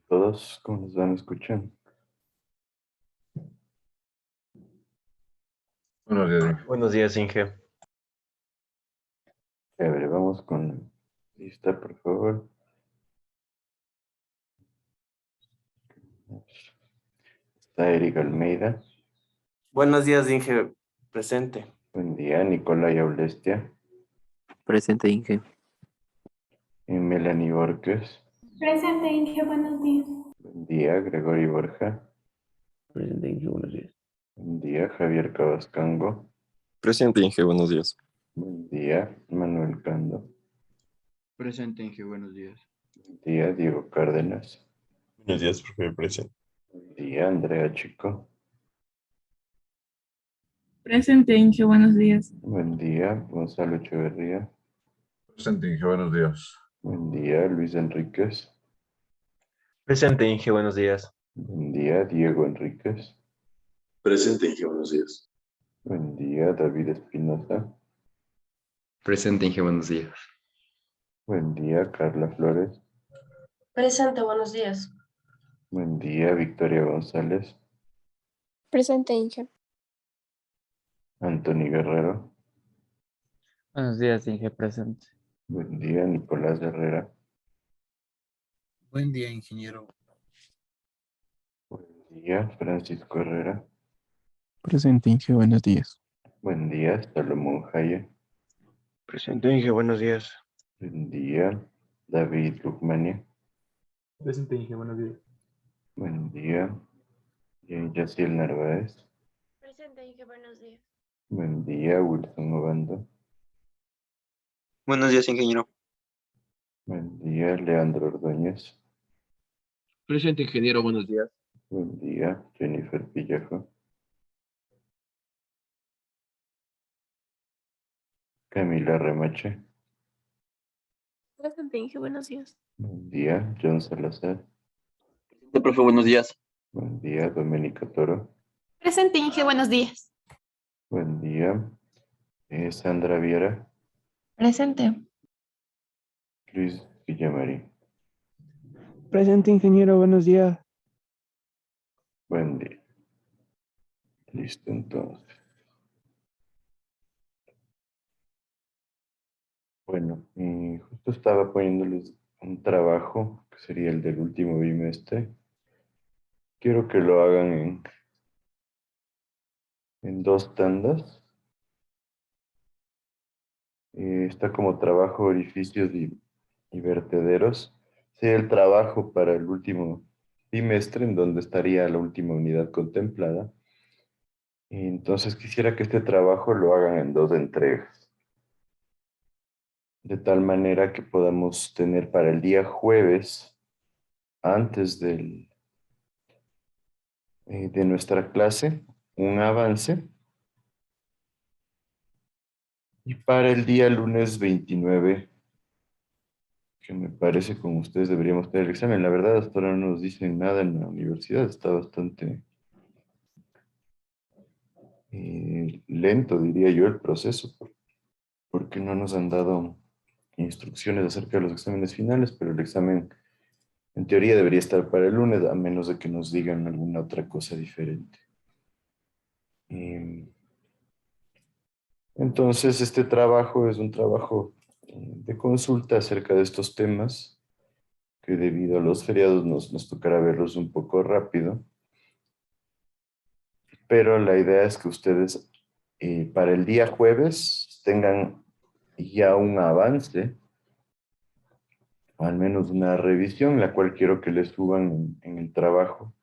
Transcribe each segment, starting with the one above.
Todos, ¿cómo nos van a escuchar? Buenos días, Inge. Buenos días, Inge. A ver, vamos con la lista, por favor. Está Erika Almeida. Buenos días, Inge. Presente. Buen día, Nicolai Aulestia. Presente, Inge. Y Melanie Borges. Presente, Inge, buenos días. Buen día, Gregory Borja. Presente, Inge, buenos días. Buen día, Javier Cabascango. Presente, Inge, buenos días. Buen día, Manuel Cando. Presente, Inge, buenos días. Buen día, Diego Cárdenas. Buenos días, profe, presente. Buen día, Andrea Chico. Presente, Inge, buenos días. Buen día, Gonzalo Echeverría. Presente, Inge, buenos días. Buen día, Luis Enríquez. Presente, Inge. Buenos días. Buen día, Diego Enríquez. Presente, Inge, buenos días. Buen día, David Espinosa. Presente, Inge. Buenos días. Buen día, Carla Flores. Presente, buenos días. Buen día, Victoria González. Presente, Inge. Anthony Guerrero. Buenos días, Inge, presente. Buen día, Nicolás Herrera. Buen día, ingeniero. Buen día, Francisco Herrera. Presente, Inge, buenos días. Buen día, Salomón Jaya. Presente, Inge. Buenos días. Buen día, David Lukmania. Presente, Inge, buenos días. Buen día, Yaciel Narváez. Presente, Inge, buenos días. Buen día, Wilson Obando. Buenos días, ingeniero. Buen día, Leandro Ordóñez. Presente, ingeniero, buenos días. Buen día, Jennifer Pillajo. Camila Remache. Presente, Inge, buenos días. Buen día, John Salazar. Profe, buenos días. Buen día, Doménica Toro. Presente, Inge, buenos días. Buen día, Sandra Viera. Presente. Luis Villamarín. Presente, ingeniero, buenos días. Buen día. Listo, entonces. Bueno, justo estaba poniéndoles un trabajo, que sería el del último bimestre. Quiero que lo hagan en dos tandas. Está como trabajo, orificios y vertederos. Sería el trabajo para el último bimestre, en donde estaría la última unidad contemplada. Y entonces quisiera que este trabajo lo hagan en dos entregas, de tal manera que podamos tener para el día jueves, antes de nuestra clase, un avance. Y para el día lunes 29, que me parece con ustedes deberíamos tener el examen. La verdad, hasta ahora no nos dicen nada en la universidad. Está bastante lento, diría yo, el proceso, porque no nos han dado instrucciones acerca de los exámenes finales, pero el examen en teoría debería estar para el lunes, a menos de que nos digan alguna otra cosa diferente. Entonces, este trabajo es un trabajo de consulta acerca de estos temas, que debido a los feriados nos tocará verlos un poco rápido, pero la idea es que ustedes para el día jueves tengan ya un avance, o al menos una revisión, la cual quiero que les suban en el trabajo.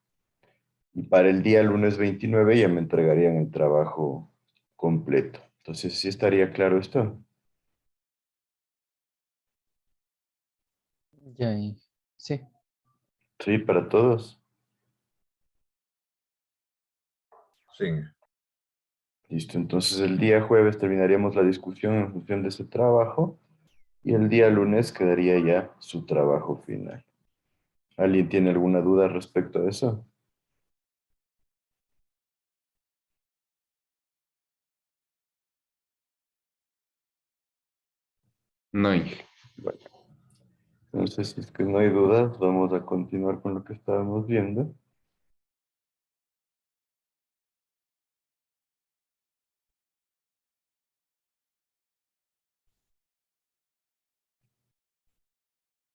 Y para el día lunes 29 ya me entregarían el trabajo completo. Entonces, ¿sí estaría claro esto? Ya, Inge. Sí. Sí, para todos. Sí, Inge. Listo, entonces el día jueves terminaríamos la discusión en función de ese trabajo y el día lunes quedaría ya su trabajo final. ¿Alguien tiene alguna duda respecto a eso? No, Inge. Bueno, Entonces, si es que no hay dudas, vamos a continuar con lo que estábamos viendo.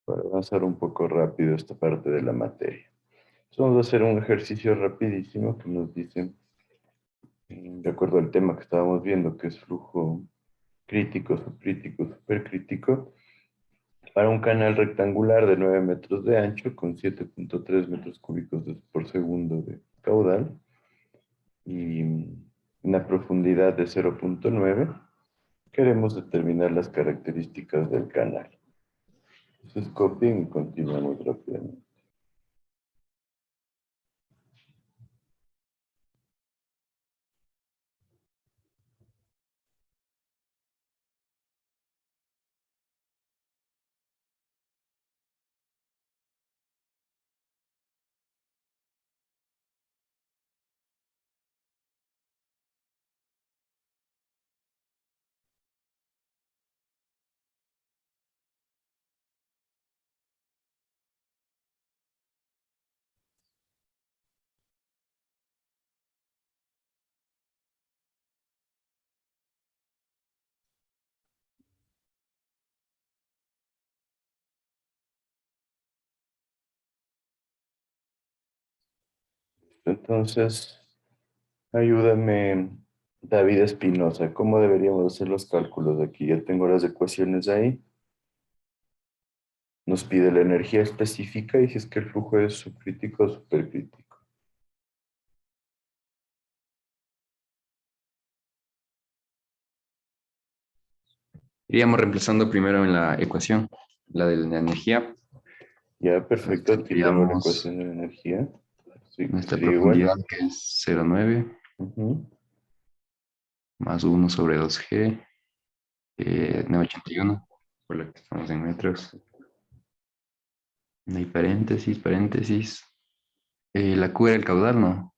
Para avanzar un poco rápido esta parte de la materia. Entonces, vamos a hacer un ejercicio rapidísimo que nos dice, de acuerdo al tema que estábamos viendo, que es flujo crítico, subcrítico, supercrítico, para un canal rectangular de 9 metros de ancho con 7.3 metros cúbicos por segundo de caudal y una profundidad de 0.9, queremos determinar las características del canal. Entonces copien y continuamos rápidamente. Entonces, ayúdame, David Espinosa, ¿cómo deberíamos hacer los cálculos de aquí? Ya tengo las ecuaciones ahí. Nos pide la energía específica y si es que el flujo es subcrítico o supercrítico. Iríamos reemplazando primero en la ecuación, la de la energía. Ya, perfecto, aquí tengo la Tendríamos ecuación de la energía. Sí, nuestra sería igual. profundidad, que es 0,9 Ujú. más 1 sobre 2G, 981, por lo que estamos en metros. No hay paréntesis, paréntesis. La Q era el caudal, ¿no?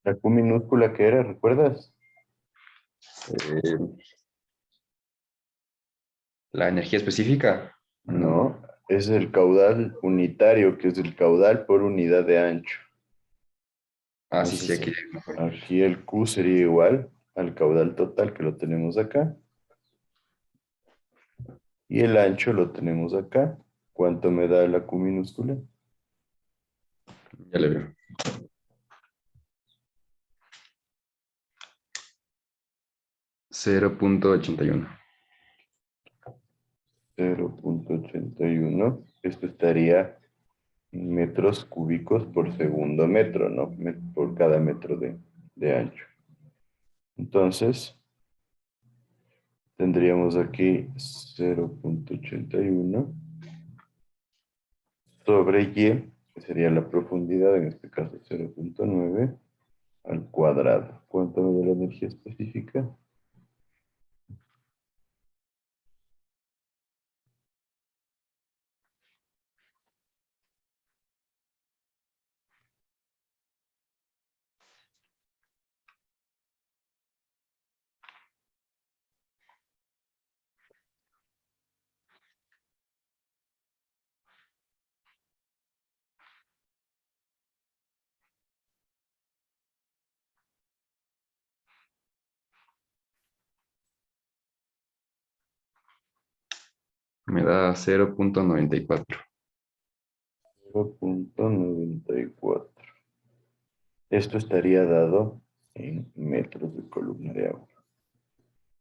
La Q minúscula que era, ¿recuerdas? Eh, la energía específica. No, es el caudal unitario, que es el caudal por unidad de ancho. Ah, sí, sí, Entonces, aquí mejor. aquí el Q sería igual al caudal total que lo tenemos acá. Y el ancho lo tenemos acá. ¿Cuánto me da la Q minúscula? Ya le veo. 0,81. 0.81. Esto estaría en metros cúbicos por segundo metro, ¿no? Por cada metro de ancho. Entonces, tendríamos aquí 0.81 sobre Y, que sería la profundidad, en este caso 0.9, al cuadrado. ¿Cuánto me da la energía específica? Me da 0,94. 0.94. Esto estaría dado en metros de columna de agua.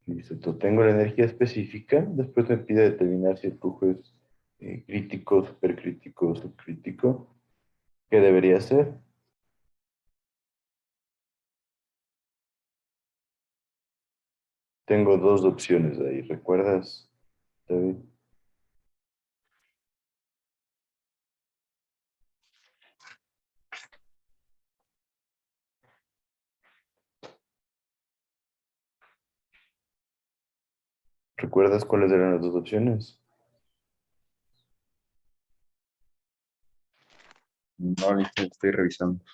Listo, tengo la energía específica. Después me pide determinar si el flujo es crítico, supercrítico o subcrítico. ¿Qué debería ser? Tengo dos opciones ahí. ¿Recuerdas, David? ¿Recuerdas cuáles eran las dos opciones? No, estoy revisando.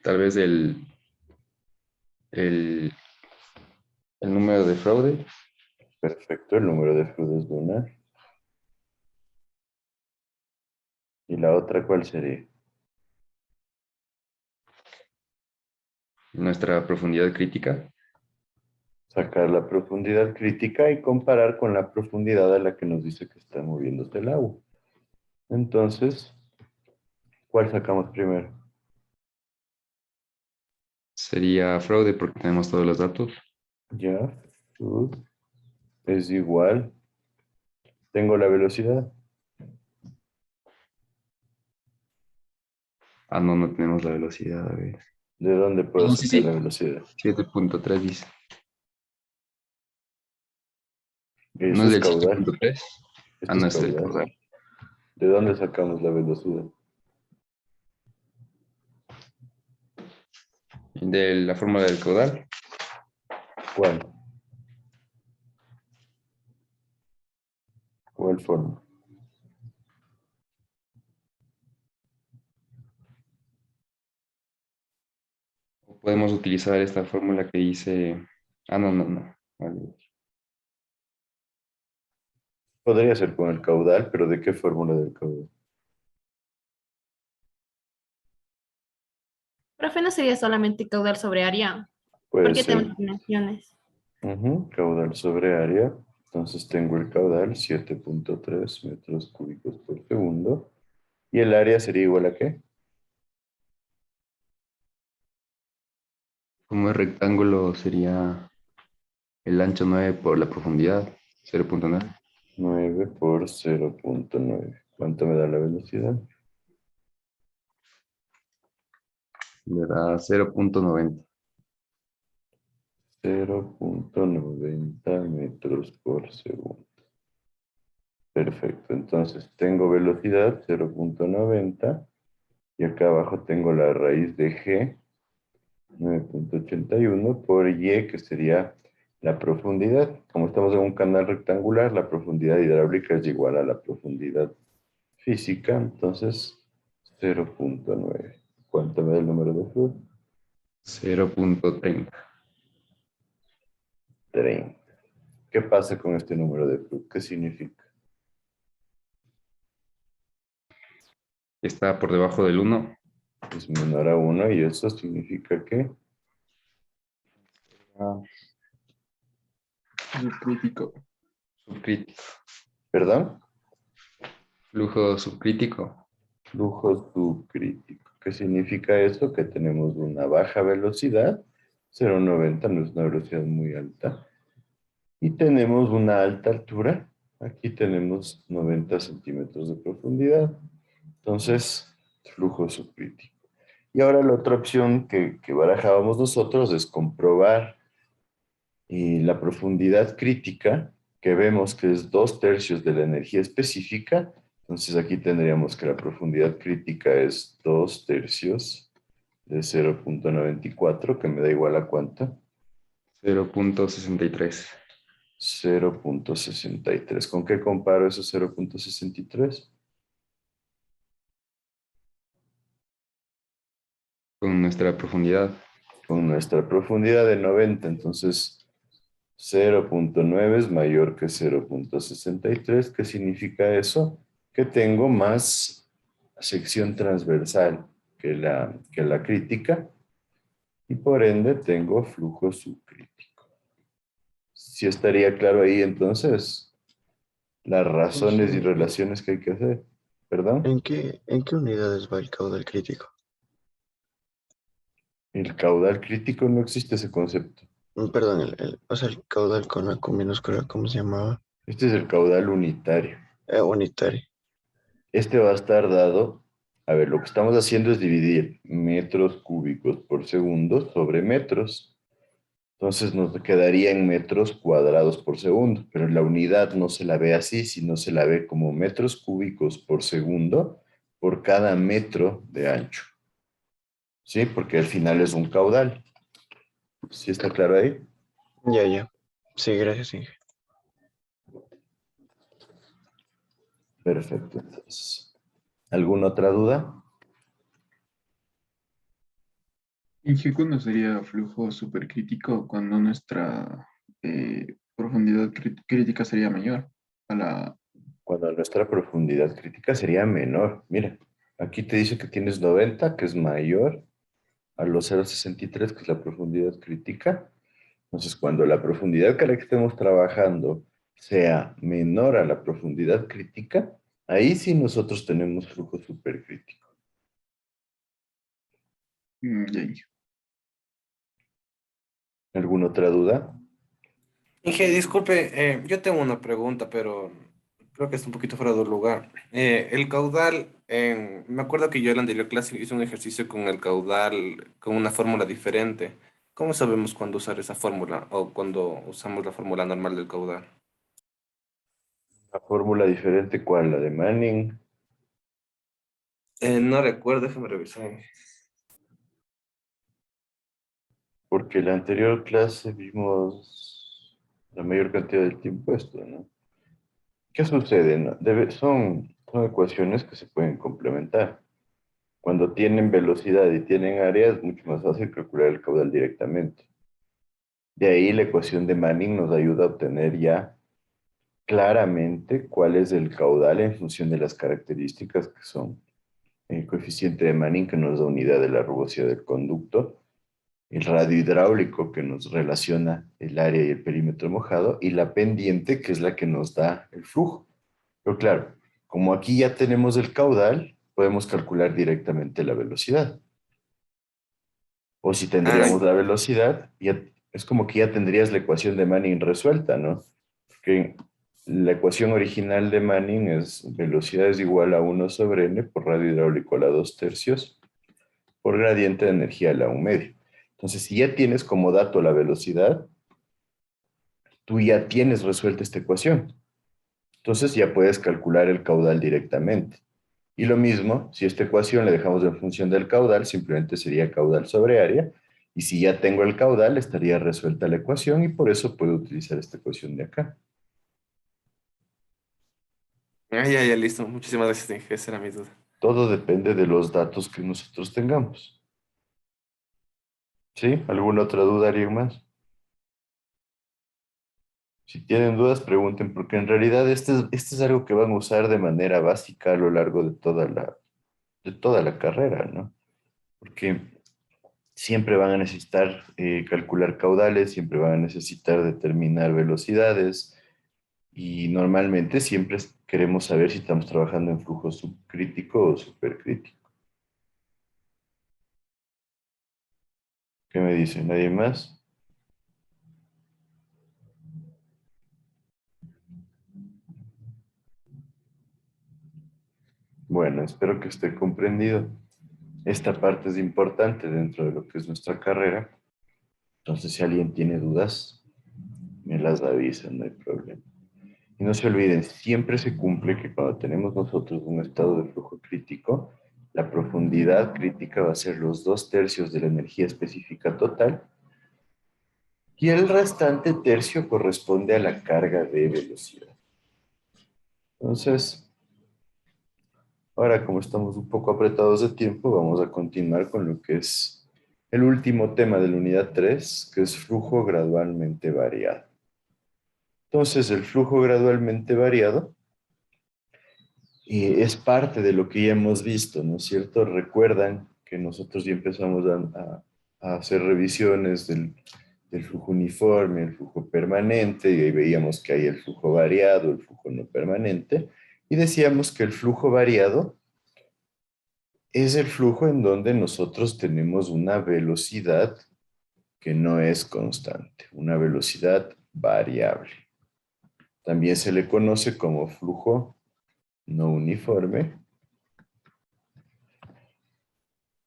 Tal vez el número de fraude. Perfecto, el número de flujo es lunar. ¿Y la otra cuál sería? Nuestra profundidad crítica. Sacar la profundidad crítica y comparar con la profundidad a la que nos dice que está moviéndose el agua. Entonces, ¿cuál sacamos primero? Sería fraude porque tenemos todos los datos. Ya, flood es igual. Tengo la velocidad. Ah, no, no tenemos la velocidad. A ver. ¿De dónde puedo No, sí, sacar sí. la velocidad? 7.3 dice. ¿No Eso es es del caudal. 7.3? Ah, Este no, es es el caudal. caudal. ¿De dónde sacamos la velocidad? De la fórmula del caudal. ¿Cuál? ¿Cuál forma? Podemos utilizar esta fórmula que dice... Ah, no, no, no. Vale. Podría ser con el caudal, pero ¿de qué fórmula del caudal? Profe, ¿no sería solamente caudal sobre área? Puede Porque ser. tenemos dimensiones. Caudal sobre área. Entonces tengo el caudal 7.3 metros cúbicos por segundo. ¿Y el área sería igual a qué? Como es rectángulo sería el ancho 9 por la profundidad, 0.9. 9 por 0.9. ¿Cuánto me da la velocidad? Le da 0.90. 0.90 metros por segundo. Perfecto. Entonces tengo velocidad 0.90 y acá abajo tengo la raíz de G 9.81 por Y, que sería la profundidad. Como estamos en un canal rectangular, la profundidad hidráulica es igual a la profundidad física, entonces 0.9. ¿Cuánto me da el número de flujo? 0.30. 30. ¿Qué pasa con este número de flujo? ¿Qué significa? Está por debajo del 1. Es menor a 1 y eso significa que Subcrítico. Subcrítico. ¿Perdón? Flujo subcrítico. Flujo subcrítico. ¿Qué significa eso? Que tenemos una baja velocidad, 0.90 no es una velocidad muy alta, y tenemos una alta altura. Aquí tenemos 90 centímetros de profundidad. Entonces, flujo subcrítico. Y ahora la otra opción que barajábamos nosotros es comprobar la profundidad crítica, que vemos que es 2/3 de la energía específica. Entonces aquí tendríamos que la profundidad crítica es 2/3 de 0.94, que me da igual a cuánto. 0.63. 0.63. ¿Con qué comparo esos 0.63? Con nuestra profundidad. Con nuestra profundidad de 90. Entonces 0.9 es mayor que 0.63. ¿Qué significa eso? Que tengo más sección transversal que la crítica y por ende tengo flujo subcrítico. Si estaría claro ahí entonces las razones y relaciones que hay que hacer. ¿Perdón? ¿En qué unidades va el caudal crítico? El caudal crítico no existe ese concepto. Perdón, o sea, el caudal con la Q minúscula, ¿cómo se llamaba? Este es el caudal unitario. Unitario. Este va a estar dado, a ver, lo que estamos haciendo es dividir metros cúbicos por segundo sobre metros. Entonces nos quedaría en metros cuadrados por segundo, pero la unidad no se la ve así, sino se la ve como metros cúbicos por segundo por cada metro de ancho. ¿Sí? Porque al final es un caudal. ¿Sí está claro ahí? Ya. Sí, gracias, Inge. Perfecto. Entonces, ¿alguna otra duda? Inge, ¿cuándo sería flujo supercrítico? Cuando nuestra profundidad crítica sería mayor a la... Cuando nuestra profundidad crítica sería menor. Mira, aquí te dice que tienes 90, que es mayor a los 0,63, que es la profundidad crítica. Entonces, cuando la profundidad que la que estemos trabajando sea menor a la profundidad crítica, ahí sí nosotros tenemos flujo supercrítico. Ya. ¿Alguna otra duda? Inge, disculpe, yo tengo una pregunta, pero creo que está un poquito fuera de lugar. El caudal, me acuerdo que yo en la anterior clase hice un ejercicio con el caudal, con una fórmula diferente. ¿Cómo sabemos cuándo usar esa fórmula o cuando usamos la fórmula normal del caudal? La fórmula diferente, ¿cuál? La de Manning. No recuerdo, déjame revisar. Porque en la anterior clase vimos la mayor cantidad del tiempo esto, ¿no? ¿Qué sucede? No? Son ecuaciones que se pueden complementar. Cuando tienen velocidad y tienen área, es mucho más fácil calcular el caudal directamente. De ahí la ecuación de Manning nos ayuda a obtener ya claramente cuál es el caudal en función de las características que son el coeficiente de Manning, que nos da unidad de la rugosidad del conducto, el radio hidráulico, que nos relaciona el área y el perímetro mojado, y la pendiente, que es la que nos da el flujo. Pero claro, como aquí ya tenemos el caudal, podemos calcular directamente la velocidad. O si tendríamos la velocidad, ya, es como que ya tendrías la ecuación de Manning resuelta, ¿no? Porque la ecuación original de Manning es velocidad es igual a 1 sobre n por radio hidráulico a la 2/3 por gradiente de energía a la 1/2. Entonces, si ya tienes como dato la velocidad, tú ya tienes resuelta esta ecuación. Entonces ya puedes calcular el caudal directamente. Y lo mismo, si esta ecuación la dejamos en función del caudal, simplemente sería caudal sobre área. Y si ya tengo el caudal, estaría resuelta la ecuación y por eso puedo utilizar esta ecuación de acá. Ya, listo. Muchísimas gracias, Inge. Esa era mi duda. Todo depende de los datos que nosotros tengamos. ¿Sí? ¿Alguna otra duda, alguien más? Si tienen dudas, pregunten, porque en realidad este es algo que van a usar de manera básica a lo largo de toda la carrera, ¿no? Porque siempre van a necesitar calcular caudales, siempre van a necesitar determinar velocidades y normalmente siempre queremos saber si estamos trabajando en flujo subcrítico o supercrítico. ¿Qué me dicen? ¿Nadie más? Bueno, espero que esté comprendido. Esta parte es importante dentro de lo que es nuestra carrera. Entonces, si alguien tiene dudas, me las avisan, no hay problema. Y no se olviden, siempre se cumple que cuando tenemos nosotros un estado de flujo crítico, la profundidad crítica va a ser los 2/3 de la energía específica total y el restante tercio corresponde a la carga de velocidad. Entonces, ahora como estamos un poco apretados de tiempo, vamos a continuar con lo que es el último tema de la unidad 3, que es flujo gradualmente variado. Entonces, el flujo gradualmente variado es parte de lo que ya hemos visto, ¿no es cierto? Recuerdan que nosotros ya empezamos a hacer revisiones del flujo uniforme, el flujo permanente, y ahí veíamos que hay el flujo variado, el flujo no permanente, y decíamos que el flujo variado es el flujo en donde nosotros tenemos una velocidad que no es constante, una velocidad variable. También se le conoce como flujo no uniforme.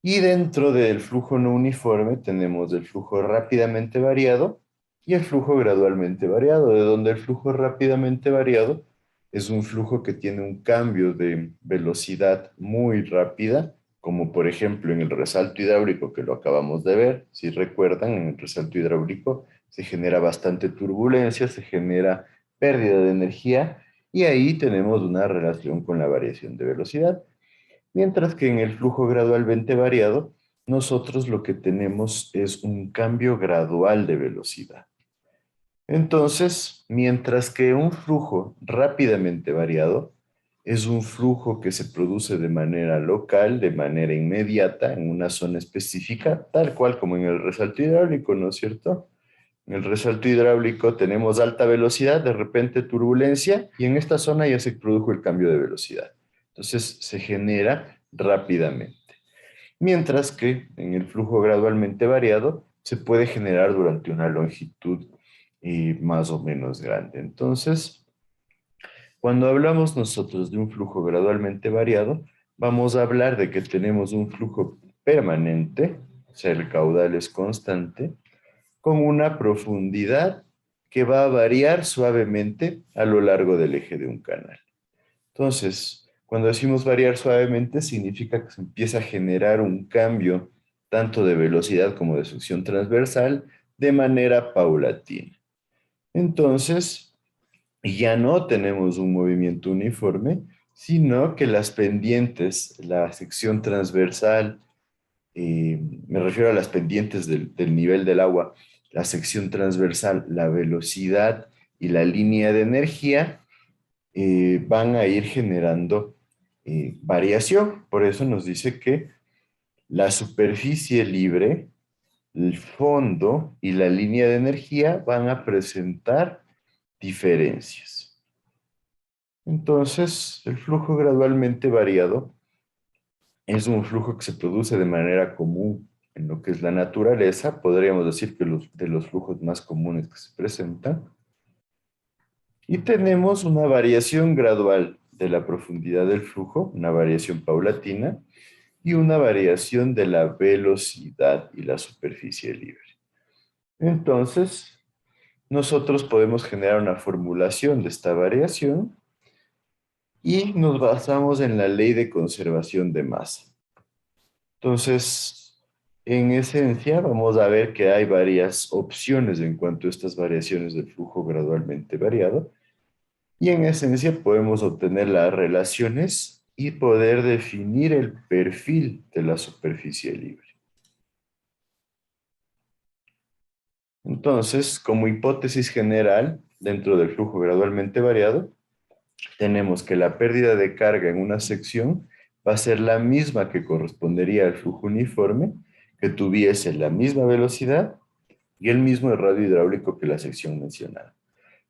Y dentro del flujo no uniforme tenemos el flujo rápidamente variado y el flujo gradualmente variado, de donde el flujo rápidamente variado es un flujo que tiene un cambio de velocidad muy rápida, como por ejemplo en el resalto hidráulico que lo acabamos de ver. Si recuerdan, en el resalto hidráulico se genera bastante turbulencia, se genera pérdida de energía y ahí tenemos una relación con la variación de velocidad. Mientras que en el flujo gradualmente variado, nosotros lo que tenemos es un cambio gradual de velocidad. Entonces, mientras que un flujo rápidamente variado es un flujo que se produce de manera local, de manera inmediata, en una zona específica, tal cual como en el resalto hidráulico, ¿no es cierto? En el resalto hidráulico tenemos alta velocidad, de repente turbulencia, y en esta zona ya se produjo el cambio de velocidad. Entonces se genera rápidamente. Mientras que en el flujo gradualmente variado se puede generar durante una longitud más o menos grande. Entonces, cuando hablamos nosotros de un flujo gradualmente variado, vamos a hablar de que tenemos un flujo permanente, o sea, el caudal es constante, con una profundidad que va a variar suavemente a lo largo del eje de un canal. Entonces, cuando decimos variar suavemente, significa que se empieza a generar un cambio tanto de velocidad como de succión transversal de manera paulatina. Entonces, ya no tenemos un movimiento uniforme, sino que las pendientes, la sección transversal, me refiero a las pendientes del nivel del agua, la sección transversal, la velocidad y la línea de energía van a ir generando variación. Por eso nos dice que la superficie libre, el fondo y la línea de energía van a presentar diferencias. Entonces, el flujo gradualmente variado es un flujo que se produce de manera común en lo que es la naturaleza. Podríamos decir que de los flujos más comunes que se presentan. Y tenemos una variación gradual de la profundidad del flujo, una variación paulatina, y una variación de la velocidad y la superficie libre. Entonces, nosotros podemos generar una formulación de esta variación y nos basamos en la ley de conservación de masa. Entonces, en esencia, vamos a ver que hay varias opciones en cuanto a estas variaciones del flujo gradualmente variado. Y en esencia podemos obtener las relaciones y poder definir el perfil de la superficie libre. Entonces, como hipótesis general, dentro del flujo gradualmente variado, tenemos que la pérdida de carga en una sección va a ser la misma que correspondería al flujo uniforme, que tuviese la misma velocidad y el mismo radio hidráulico que la sección mencionada.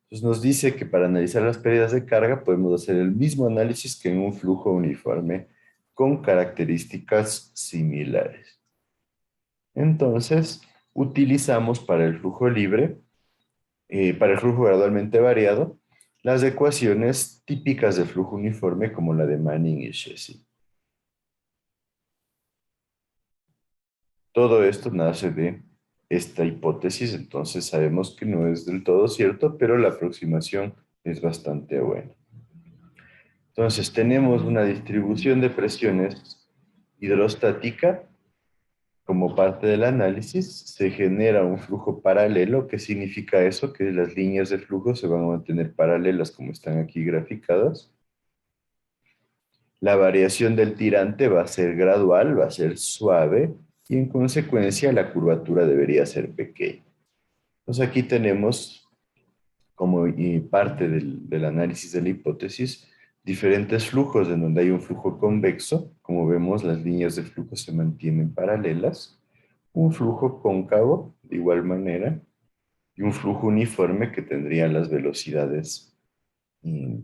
Entonces nos dice que para analizar las pérdidas de carga podemos hacer el mismo análisis que en un flujo uniforme con características similares. Entonces, utilizamos para el flujo libre, para el flujo gradualmente variado, las ecuaciones típicas de flujo uniforme como la de Manning y Shesy. Todo esto nace de esta hipótesis, entonces sabemos que no es del todo cierto, pero la aproximación es bastante buena. Entonces tenemos una distribución de presiones hidrostática. Como parte del análisis se genera un flujo paralelo. ¿Qué significa eso? Que las líneas de flujo se van a mantener paralelas como están aquí graficadas. La variación del tirante va a ser gradual, va a ser suave y en consecuencia la curvatura debería ser pequeña. Entonces aquí tenemos como parte del análisis de la hipótesis diferentes flujos en donde hay un flujo convexo. Como vemos, las líneas de flujo se mantienen paralelas. Un flujo cóncavo, de igual manera, y un flujo uniforme que tendría las velocidades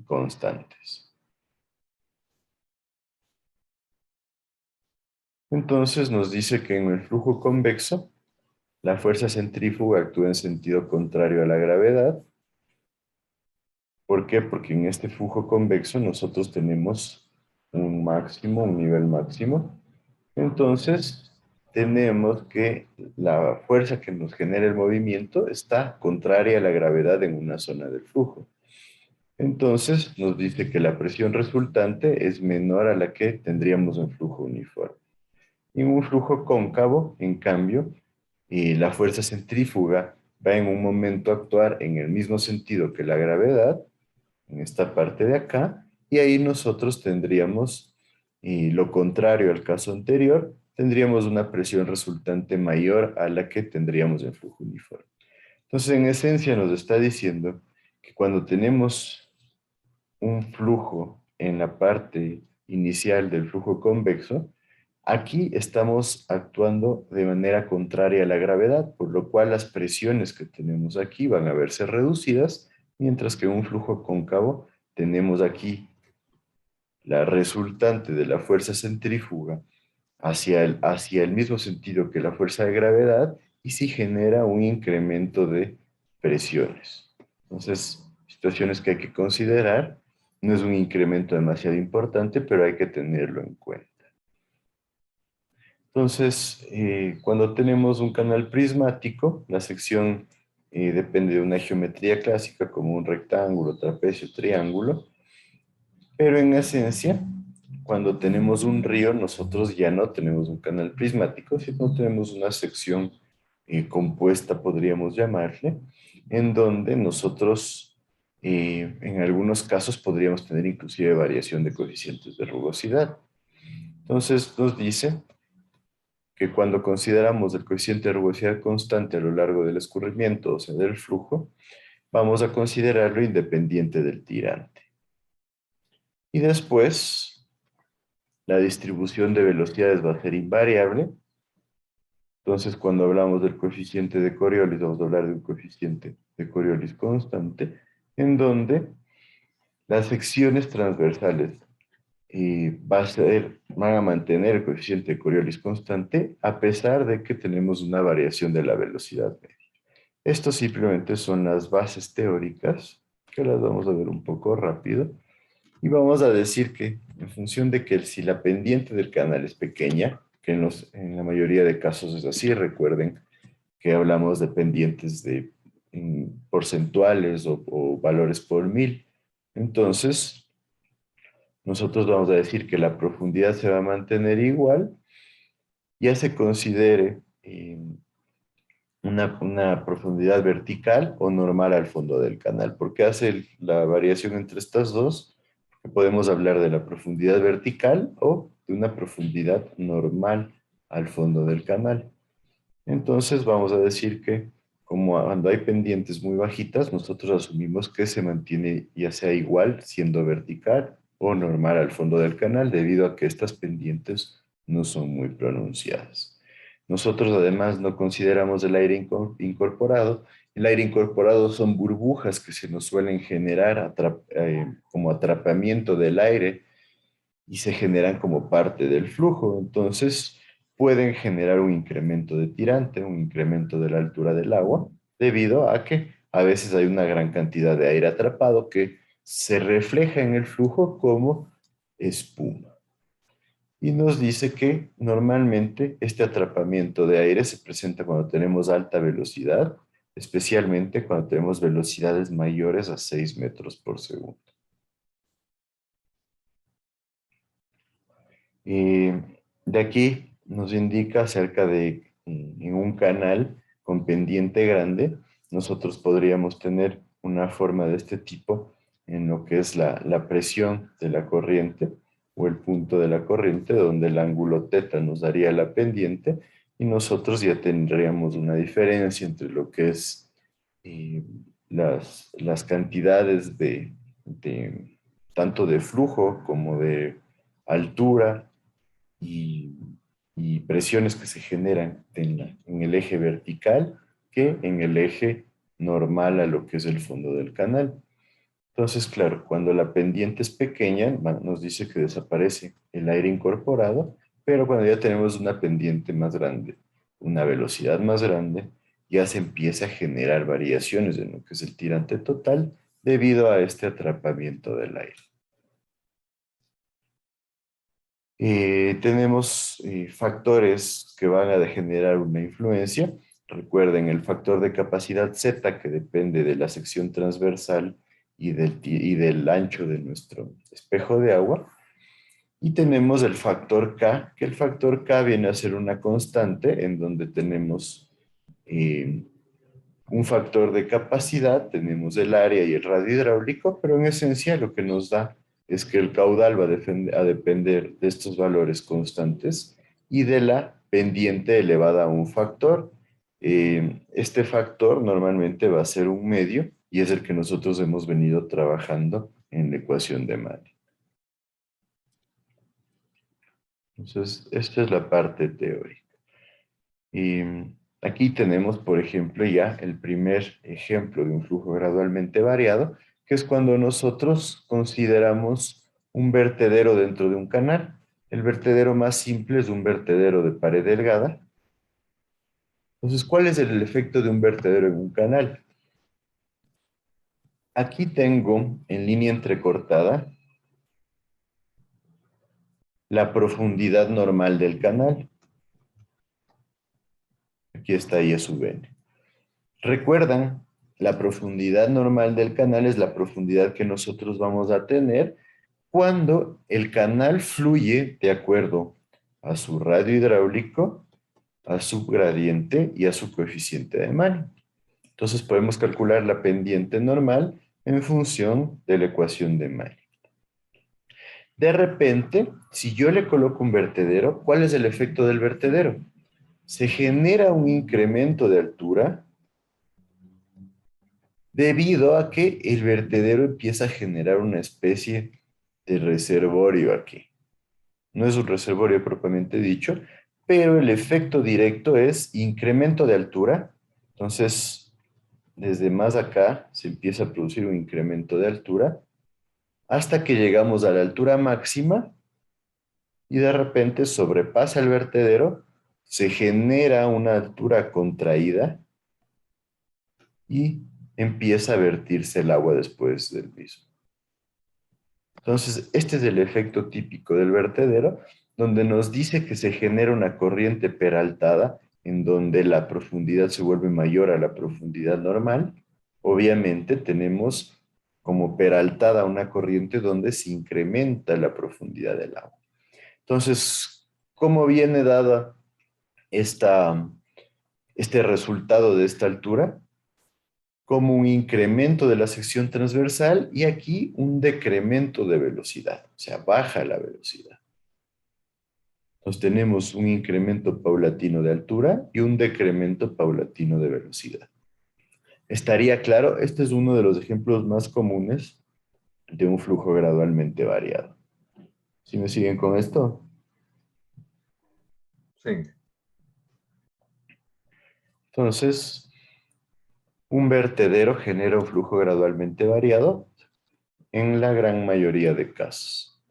constantes. Entonces nos dice que en el flujo convexo, la fuerza centrífuga actúa en sentido contrario a la gravedad. ¿Por qué? Porque en este flujo convexo nosotros tenemos un máximo, un nivel máximo. Entonces, tenemos que la fuerza que nos genera el movimiento está contraria a la gravedad en una zona del flujo. Entonces, nos dice que la presión resultante es menor a la que tendríamos en flujo uniforme. En un flujo cóncavo, en cambio, la fuerza centrífuga va en un momento a actuar en el mismo sentido que la gravedad, en esta parte de acá, y ahí nosotros tendríamos, lo contrario al caso anterior, tendríamos una presión resultante mayor a la que tendríamos en flujo uniforme. Entonces, en esencia nos está diciendo que cuando tenemos un flujo en la parte inicial del flujo convexo, aquí estamos actuando de manera contraria a la gravedad, por lo cual las presiones que tenemos aquí van a verse reducidas, mientras que en un flujo cóncavo tenemos aquí la resultante de la fuerza centrífuga hacia el mismo sentido que la fuerza de gravedad y sí genera un incremento de presiones. Entonces, situaciones que hay que considerar. No es un incremento demasiado importante, pero hay que tenerlo en cuenta. Entonces, cuando tenemos un canal prismático, la sección depende de una geometría clásica como un rectángulo, trapecio, triángulo, pero en esencia, cuando tenemos un río, nosotros ya no tenemos un canal prismático, sino tenemos una sección compuesta, podríamos llamarle, en donde nosotros, en algunos casos, podríamos tener inclusive variación de coeficientes de rugosidad. Entonces, nos dice que cuando consideramos el coeficiente de rugosidad constante a lo largo del escurrimiento, o sea, del flujo, vamos a considerarlo independiente del tirante. Y después, la distribución de velocidades va a ser invariable. Entonces, cuando hablamos del coeficiente de Coriolis, vamos a hablar de un coeficiente de Coriolis constante, en donde las secciones transversales van a mantener el coeficiente de Coriolis constante a pesar de que tenemos una variación de la velocidad media. Esto simplemente son las bases teóricas, que las vamos a ver un poco rápido. Y vamos a decir que en función de que si la pendiente del canal es pequeña, que en la mayoría de casos es así, recuerden que hablamos de pendientes de porcentuales o valores por 1000. Entonces, nosotros vamos a decir que la profundidad se va a mantener igual, ya se considere una profundidad vertical o normal al fondo del canal. ¿Por qué hace la variación entre estas dos? Porque podemos hablar de la profundidad vertical o de una profundidad normal al fondo del canal. Entonces vamos a decir que como cuando hay pendientes muy bajitas, nosotros asumimos que se mantiene ya sea igual siendo vertical o normal al fondo del canal debido a que estas pendientes no son muy pronunciadas. Nosotros además no consideramos el aire incorporado. El aire incorporado son burbujas que se nos suelen generar como atrapamiento del aire y se generan como parte del flujo. Entonces pueden generar un incremento de tirante, un incremento de la altura del agua, debido a que a veces hay una gran cantidad de aire atrapado que se refleja en el flujo como espuma. Y nos dice que normalmente este atrapamiento de aire se presenta cuando tenemos alta velocidad, especialmente cuando tenemos velocidades mayores a 6 metros por segundo. De aquí nos indica acerca de en un canal con pendiente grande, nosotros podríamos tener una forma de este tipo en lo que es la presión de la corriente, o el punto de la corriente, donde el ángulo θ nos daría la pendiente, y nosotros ya tendríamos una diferencia entre lo que es las cantidades tanto de flujo como de altura y presiones que se generan en el eje vertical que en el eje normal a lo que es el fondo del canal. Entonces, claro, cuando la pendiente es pequeña, nos dice que desaparece el aire incorporado, pero cuando ya tenemos una pendiente más grande, una velocidad más grande, ya se empieza a generar variaciones en lo que es el tirante total debido a este atrapamiento del aire. Tenemos factores que van a generar una influencia. Recuerden el factor de capacidad Z, que depende de la sección transversal y del ancho de nuestro espejo de agua. Y tenemos el factor K, que el factor K viene a ser una constante en donde tenemos un factor de capacidad, tenemos el área y el radio hidráulico, pero en esencia lo que nos da es que el caudal va a depender de estos valores constantes y de la pendiente elevada a un factor, Este factor normalmente va a ser un medio y es el que nosotros hemos venido trabajando en la ecuación de Manning. Entonces, esta es la parte teórica. Y aquí tenemos, por ejemplo, ya el primer ejemplo de un flujo gradualmente variado, que es cuando nosotros consideramos un vertedero dentro de un canal. El vertedero más simple es un vertedero de pared delgada. Entonces, ¿cuál es el efecto de un vertedero en un canal? Aquí tengo en línea entrecortada la profundidad normal del canal. Aquí está I sub n. ¿Recuerdan? La profundidad normal del canal es la profundidad que nosotros vamos a tener cuando el canal fluye de acuerdo a su radio hidráulico, a su gradiente y a su coeficiente de Manning. Entonces podemos calcular la pendiente normal en función de la ecuación de Manning. De repente, si yo le coloco un vertedero, ¿cuál es el efecto del vertedero? Se genera un incremento de altura debido a que el vertedero empieza a generar una especie de reservorio aquí. No es un reservorio propiamente dicho, pero el efecto directo es incremento de altura. Entonces, desde más acá se empieza a producir un incremento de altura hasta que llegamos a la altura máxima y de repente sobrepasa el vertedero, se genera una altura contraída y empieza a vertirse el agua después del mismo. Entonces, este es el efecto típico del vertedero, donde nos dice que se genera una corriente peraltada en donde la profundidad se vuelve mayor a la profundidad normal. Obviamente tenemos como peraltada una corriente donde se incrementa la profundidad del agua. Entonces, ¿cómo viene dada este resultado de esta altura? Como un incremento de la sección transversal y aquí un decremento de velocidad, o sea, baja la velocidad. Entonces tenemos un incremento paulatino de altura y un decremento paulatino de velocidad. ¿Estaría claro? Este es uno de los ejemplos más comunes de un flujo gradualmente variado. ¿Sí me siguen con esto? Sí. Entonces, un vertedero genera un flujo gradualmente variado en la gran mayoría de casos.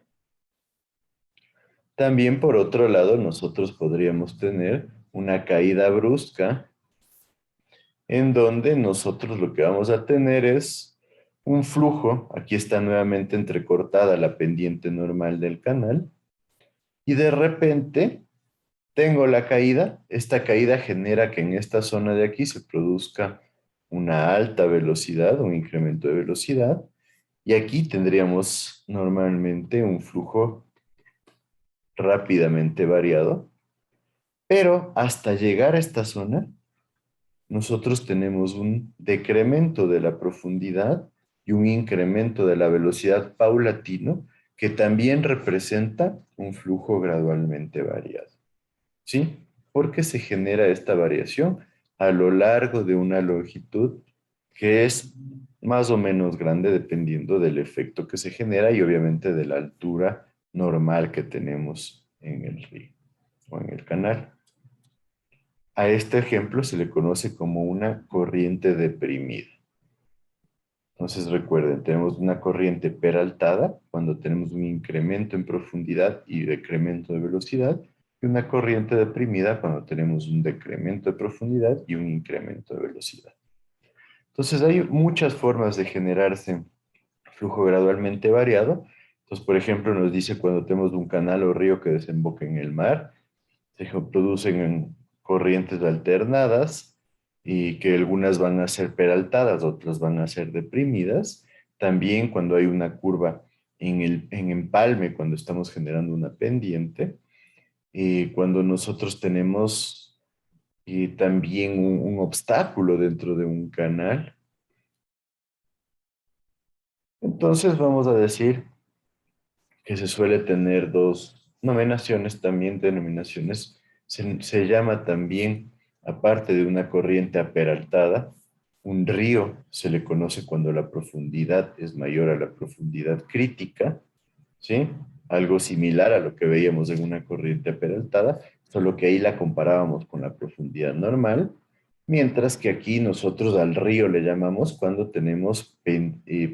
También, por otro lado, nosotros podríamos tener una caída brusca en donde nosotros lo que vamos a tener es un flujo. Aquí está nuevamente entrecortada la pendiente normal del canal y de repente tengo la caída. Esta caída genera que en esta zona de aquí se produzca una alta velocidad, un incremento de velocidad, y aquí tendríamos normalmente un flujo rápidamente variado, pero hasta llegar a esta zona, nosotros tenemos un decremento de la profundidad y un incremento de la velocidad paulatino, que también representa un flujo gradualmente variado. ¿Sí? Porque se genera esta variación a lo largo de una longitud que es más o menos grande dependiendo del efecto que se genera y obviamente de la altura normal que tenemos en el río o en el canal. A este ejemplo se le conoce como una corriente deprimida. Entonces recuerden, tenemos una corriente peraltada cuando tenemos un incremento en profundidad y decremento de velocidad, y una corriente deprimida cuando tenemos un decremento de profundidad y un incremento de velocidad. Entonces hay muchas formas de generarse flujo gradualmente variado. Entonces, por ejemplo, nos dice cuando tenemos un canal o río que desemboca en el mar, se producen corrientes alternadas y que algunas van a ser peraltadas, otras van a ser deprimidas. También cuando hay una curva en empalme, cuando estamos generando una pendiente, cuando nosotros tenemos también un obstáculo dentro de un canal. Entonces vamos a decir que se suele tener dos denominaciones, se llama también aparte de una corriente aperaltada, un río se le conoce cuando la profundidad es mayor a la profundidad crítica, ¿sí? Algo similar a lo que veíamos en una corriente aperaltada, solo que ahí la comparábamos con la profundidad normal, mientras que aquí nosotros al río le llamamos cuando tenemos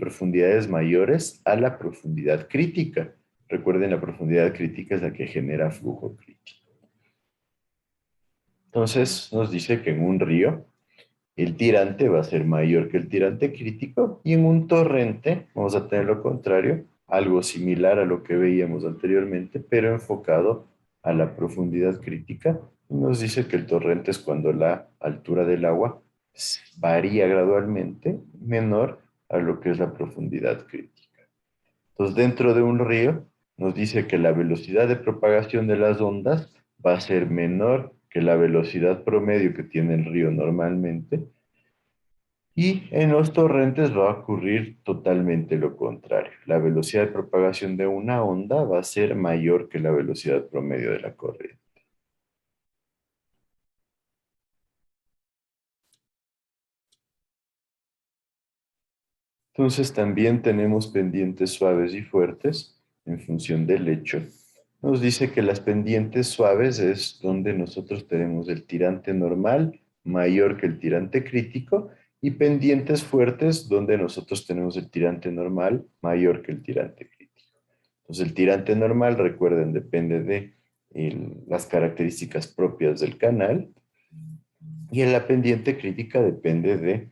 profundidades mayores a la profundidad crítica. Recuerden, la profundidad crítica es la que genera flujo crítico. Entonces nos dice que en un río el tirante va a ser mayor que el tirante crítico y en un torrente vamos a tener lo contrario, algo similar a lo que veíamos anteriormente, pero enfocado a la profundidad crítica. Nos dice que el torrente es cuando la altura del agua varía gradualmente menor a lo que es la profundidad crítica. Entonces, dentro de un río nos dice que la velocidad de propagación de las ondas va a ser menor que la velocidad promedio que tiene el río normalmente. Y en los torrentes va a ocurrir totalmente lo contrario. La velocidad de propagación de una onda va a ser mayor que la velocidad promedio de la corriente. Entonces también tenemos pendientes suaves y fuertes en función del lecho. Nos dice que las pendientes suaves es donde nosotros tenemos el tirante normal mayor que el tirante crítico y pendientes fuertes donde nosotros tenemos el tirante normal mayor que el tirante crítico. Entonces el tirante normal, recuerden, depende de las características propias del canal y en la pendiente crítica depende de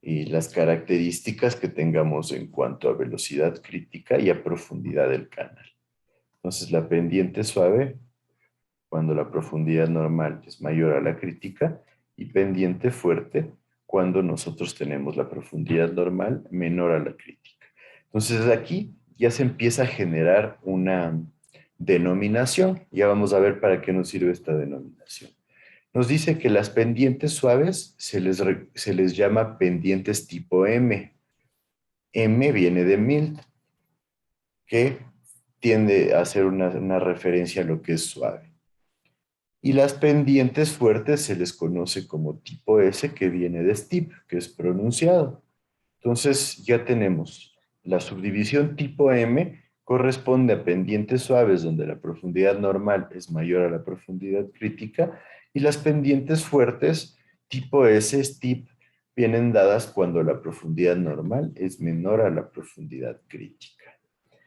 las características que tengamos en cuanto a velocidad crítica y a profundidad del canal. Entonces la pendiente suave, cuando la profundidad normal es mayor a la crítica, y pendiente fuerte, cuando nosotros tenemos la profundidad normal menor a la crítica. Entonces aquí ya se empieza a generar una denominación. Ya vamos a ver para qué nos sirve esta denominación. Nos dice que las pendientes suaves se les llama pendientes tipo M. M viene de mild, que tiende a hacer una referencia a lo que es suave. Y las pendientes fuertes se les conoce como tipo S, que viene de steep, que es pronunciado. Entonces ya tenemos la subdivisión tipo M corresponde a pendientes suaves donde la profundidad normal es mayor a la profundidad crítica y las pendientes fuertes tipo S, steep, vienen dadas cuando la profundidad normal es menor a la profundidad crítica.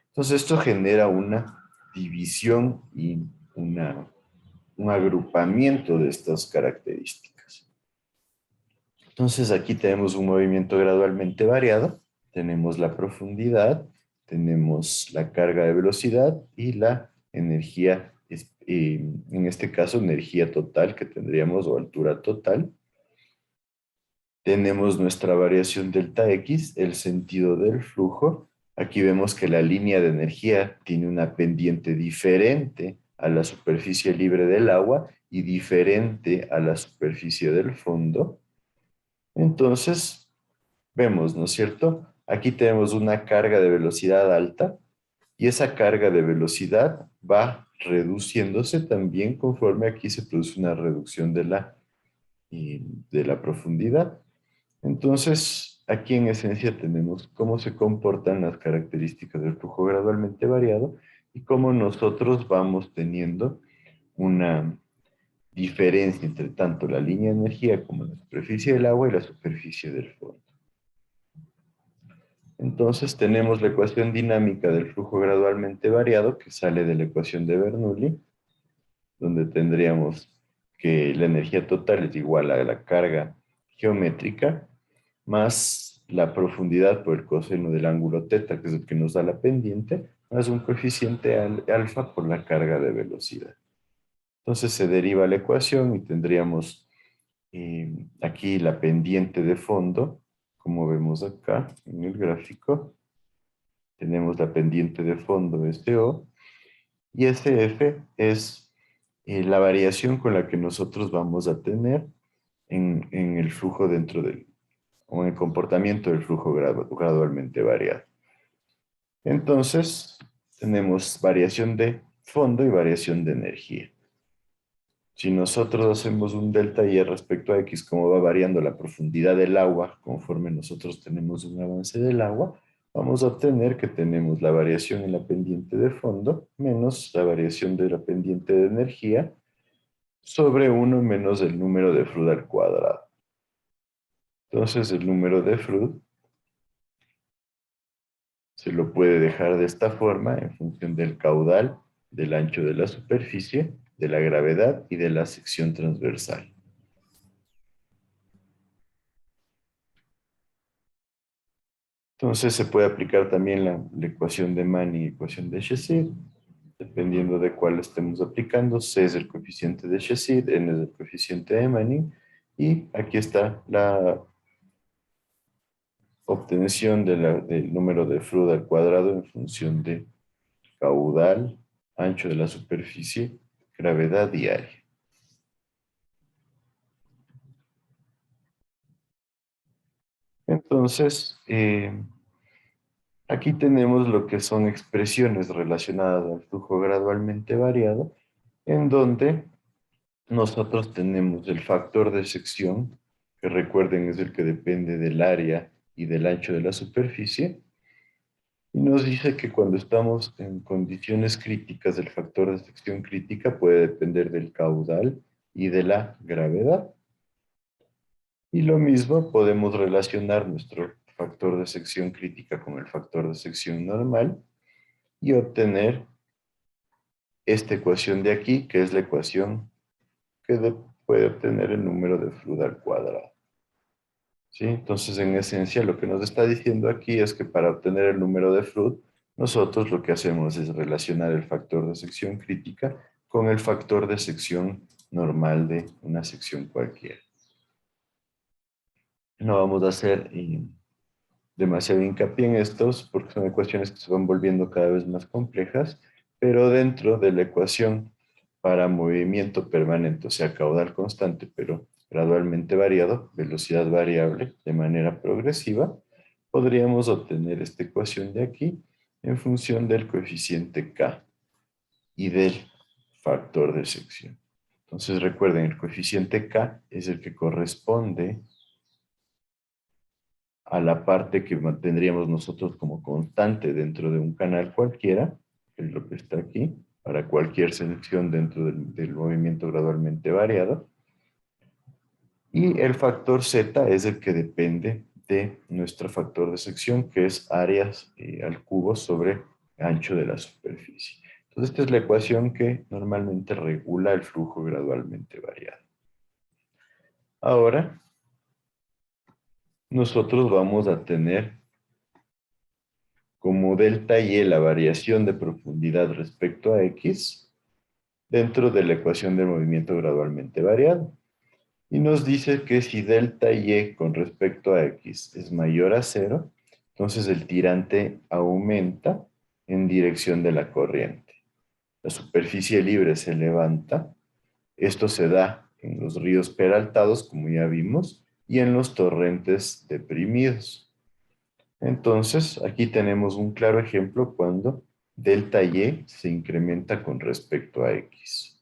Entonces esto genera una división y un agrupamiento de estas características. Entonces aquí tenemos un movimiento gradualmente variado, tenemos la profundidad, tenemos la carga de velocidad y la energía, en este caso energía total que tendríamos o altura total. Tenemos nuestra variación delta X, el sentido del flujo. Aquí vemos que la línea de energía tiene una pendiente diferente a la superficie libre del agua y diferente a la superficie del fondo. Entonces, vemos, ¿no es cierto? Aquí tenemos una carga de velocidad alta y esa carga de velocidad va reduciéndose también conforme aquí se produce una reducción de la profundidad. Entonces, aquí en esencia tenemos cómo se comportan las características del flujo gradualmente variado y cómo nosotros vamos teniendo una diferencia entre tanto la línea de energía como la superficie del agua y la superficie del fondo. Entonces tenemos la ecuación dinámica del flujo gradualmente variado que sale de la ecuación de Bernoulli, donde tendríamos que la energía total es igual a la carga geométrica más la profundidad por el coseno del ángulo teta, que es el que nos da la pendiente, más un coeficiente alfa por la carga de velocidad. Entonces se deriva la ecuación y tendríamos aquí la pendiente de fondo, como vemos acá en el gráfico. Tenemos la pendiente de fondo SO y SF es la variación con la que nosotros vamos a tener en el flujo o en el comportamiento del flujo gradualmente variado. Entonces, tenemos variación de fondo y variación de energía. Si nosotros hacemos un delta y respecto a X, como va variando la profundidad del agua, conforme nosotros tenemos un avance del agua, vamos a obtener que tenemos la variación en la pendiente de fondo menos la variación de la pendiente de energía sobre 1 menos el número de Froude al cuadrado. Entonces el número de Froude se lo puede dejar de esta forma en función del caudal, del ancho de la superficie, de la gravedad y de la sección transversal. Entonces se puede aplicar también la ecuación de Manning y ecuación de Chassid, dependiendo de cuál estemos aplicando. C es el coeficiente de Chassid, N es el coeficiente de Manning, y aquí está la obtención del número de Froude al cuadrado en función de caudal, ancho de la superficie, gravedad y área. Entonces, aquí tenemos lo que son expresiones relacionadas al flujo gradualmente variado, en donde nosotros tenemos el factor de sección, que recuerden es el que depende del área y del ancho de la superficie, y nos dice que cuando estamos en condiciones críticas, el factor de sección crítica puede depender del caudal y de la gravedad. Y lo mismo podemos relacionar nuestro factor de sección crítica con el factor de sección normal y obtener esta ecuación de aquí, que es la ecuación que puede obtener el número de Froude al cuadrado. ¿Sí? Entonces, en esencia, lo que nos está diciendo aquí es que para obtener el número de Froude, nosotros lo que hacemos es relacionar el factor de sección crítica con el factor de sección normal de una sección cualquiera. No vamos a hacer demasiado hincapié en estos porque son ecuaciones que se van volviendo cada vez más complejas, pero dentro de la ecuación para movimiento permanente, o sea, caudal constante, pero gradualmente variado, velocidad variable de manera progresiva, podríamos obtener esta ecuación de aquí en función del coeficiente K y del factor de sección. Entonces recuerden, el coeficiente K es el que corresponde a la parte que mantendríamos nosotros como constante dentro de un canal cualquiera, que es lo que está aquí, para cualquier sección dentro del movimiento gradualmente variado. Y el factor Z es el que depende de nuestro factor de sección, que es áreas al cubo sobre ancho de la superficie. Entonces, esta es la ecuación que normalmente regula el flujo gradualmente variado. Ahora, nosotros vamos a tener como delta y la variación de profundidad respecto a X dentro de la ecuación del movimiento gradualmente variado. Y nos dice que si delta y con respecto a X es mayor a 0, entonces el tirante aumenta en dirección de la corriente. La superficie libre se levanta. Esto se da en los ríos peraltados, como ya vimos, y en los torrentes deprimidos. Entonces, aquí tenemos un claro ejemplo cuando delta Y se incrementa con respecto a X.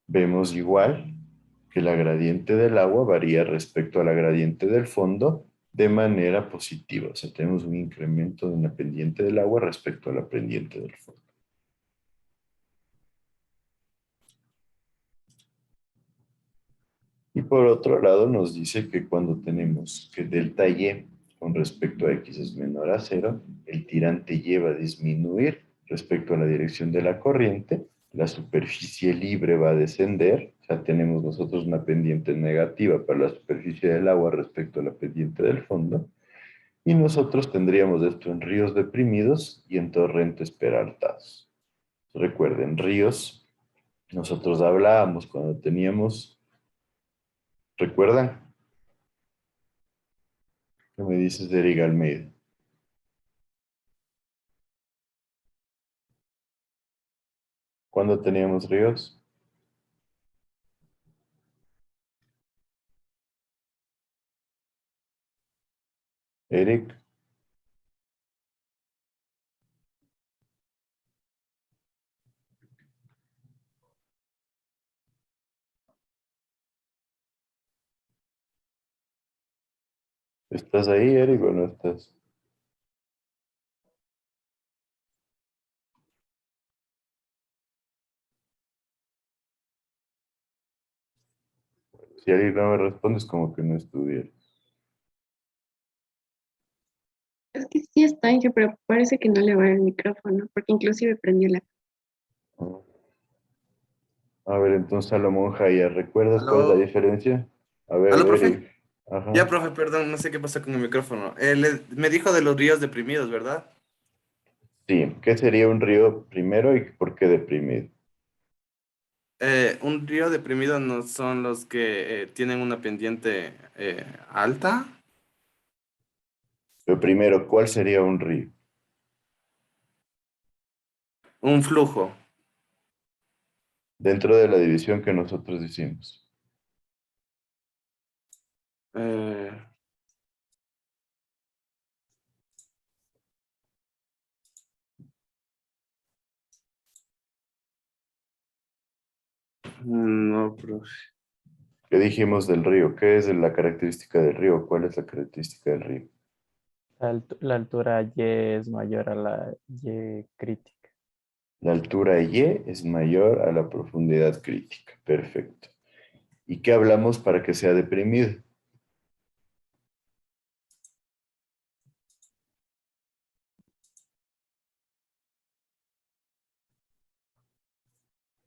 Vemos igual que la gradiente del agua varía respecto a la gradiente del fondo de manera positiva. O sea, tenemos un incremento de una pendiente del agua respecto a la pendiente del fondo. Y por otro lado nos dice que cuando tenemos que delta Y con respecto a X es menor a 0, el tirante Y va a disminuir respecto a la dirección de la corriente, la superficie libre va a descender, o sea, tenemos nosotros una pendiente negativa para la superficie del agua respecto a la pendiente del fondo, y nosotros tendríamos esto en ríos deprimidos y en torrentes peraltados. Recuerden, ríos, nosotros hablábamos cuando teníamos, ¿recuerdan? ¿Qué me dices de Eric Almeida? ¿Cuándo teníamos ríos? Eric. ¿Estás ahí, Eric, o no estás? Si alguien no me responde, es como que no estudié. Es que sí está, Inge, pero parece que no le va el micrófono, porque inclusive prendió la... A ver, entonces Salomón Jaya, ¿recuerdas cuál es la Aló. diferencia? A ver, ¿Aló, profe? Eric. Ajá. Ya, profe, perdón, no sé qué pasa con el micrófono. Me dijo de los ríos deprimidos, ¿verdad? Sí, ¿qué sería un río primero y por qué deprimido? Un río deprimido no son los que tienen una pendiente alta. Pero primero, ¿cuál sería un río? Un flujo. Dentro de la división que nosotros hicimos. Eh, no, profe. ¿Qué dijimos del río? ¿Qué es la característica del río? ¿Cuál es la característica del río? La altura Y es mayor a la Y crítica. La altura Y es mayor a la profundidad crítica. Perfecto. ¿Y qué hablamos para que sea deprimido?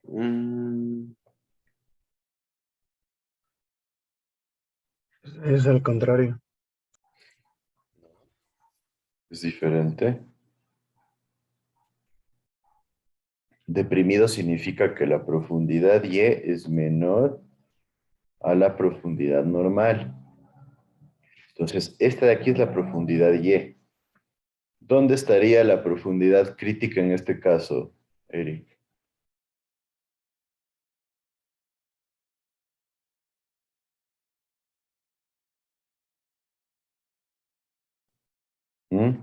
Mm, Es al contrario. Es diferente. Deprimido significa que la profundidad Y es menor a la profundidad normal. Entonces, esta de aquí es la profundidad Y. ¿Dónde estaría la profundidad crítica en este caso, Eric?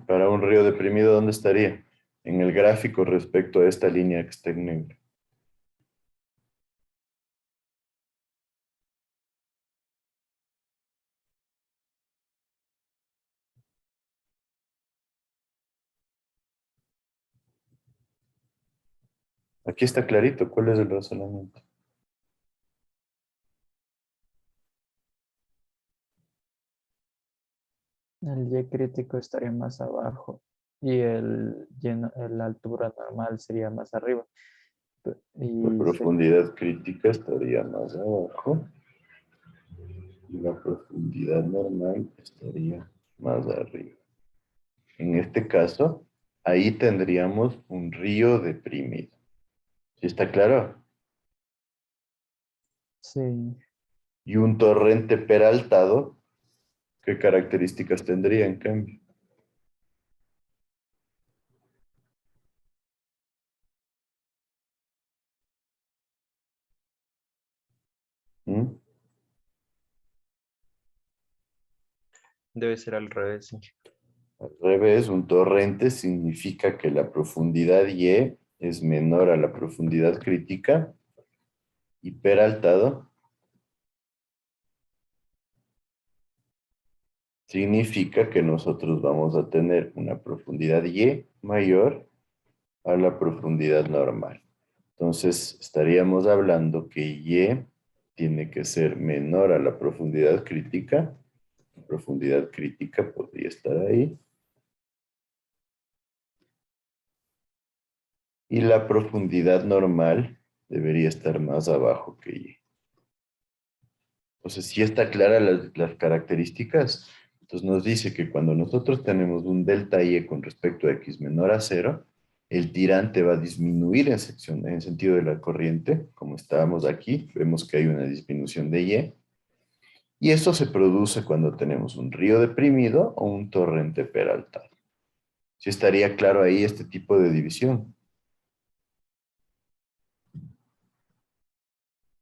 Para un río deprimido, ¿dónde estaría? En el gráfico respecto a esta línea que está en negro. Aquí está clarito. ¿Cuál es el razonamiento? El Y crítico estaría más abajo y la altura normal sería más arriba. La Y profundidad crítica estaría más abajo y la profundidad normal estaría más arriba. En este caso, ahí tendríamos un río deprimido. ¿Sí está claro? sí, Y un torrente peraltado, ¿qué características tendría en cambio? ¿Mm? Debe ser al revés. Al revés, un torrente significa que la profundidad Y es menor a la profundidad crítica y peraltado significa que nosotros vamos a tener una profundidad Y mayor a la profundidad normal. Entonces, estaríamos hablando que Y tiene que ser menor a la profundidad crítica. La profundidad crítica podría estar ahí. Y la profundidad normal debería estar más abajo que Y. Entonces, si está clara las características, entonces nos dice que cuando nosotros tenemos un delta Y con respecto a X menor a cero, el tirante va a disminuir en sentido de la corriente, como estábamos aquí, vemos que hay una disminución de Y, y esto se produce cuando tenemos un río deprimido o un torrente peraltado. ¿Sí estaría claro ahí este tipo de división?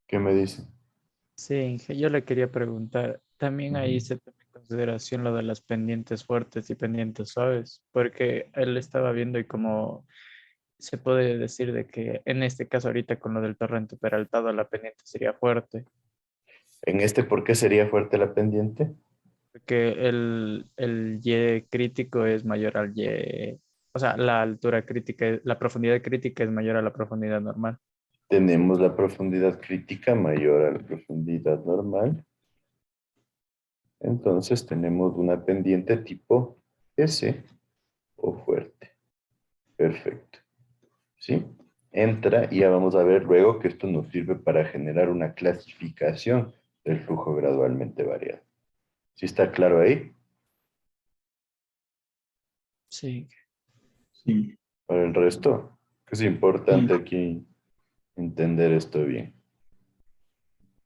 ¿Qué me dicen? sí, Inge, yo le quería preguntar, también ahí Ujú. se toma en consideración lo de las pendientes fuertes y pendientes suaves, porque él estaba viendo y como se puede decir de que en este caso ahorita con lo del torrente peraltado la pendiente sería fuerte, En este, ¿por qué sería fuerte la pendiente? que el Y crítico es mayor al Y, o sea, la altura crítica, la profundidad crítica es mayor a la profundidad normal. Tenemos la profundidad crítica mayor a la profundidad normal. Entonces tenemos una pendiente tipo S o fuerte. Perfecto. ¿Sí? Entra y ya vamos a ver luego que esto nos sirve para generar una clasificación del flujo gradualmente variado. ¿Sí está claro ahí? Sí. Sí. Para el resto, que es importante aquí entender esto bien.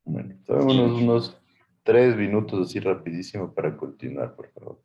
Bueno, tomémonos unos 3 minutos así rapidísimo para continuar, por favor.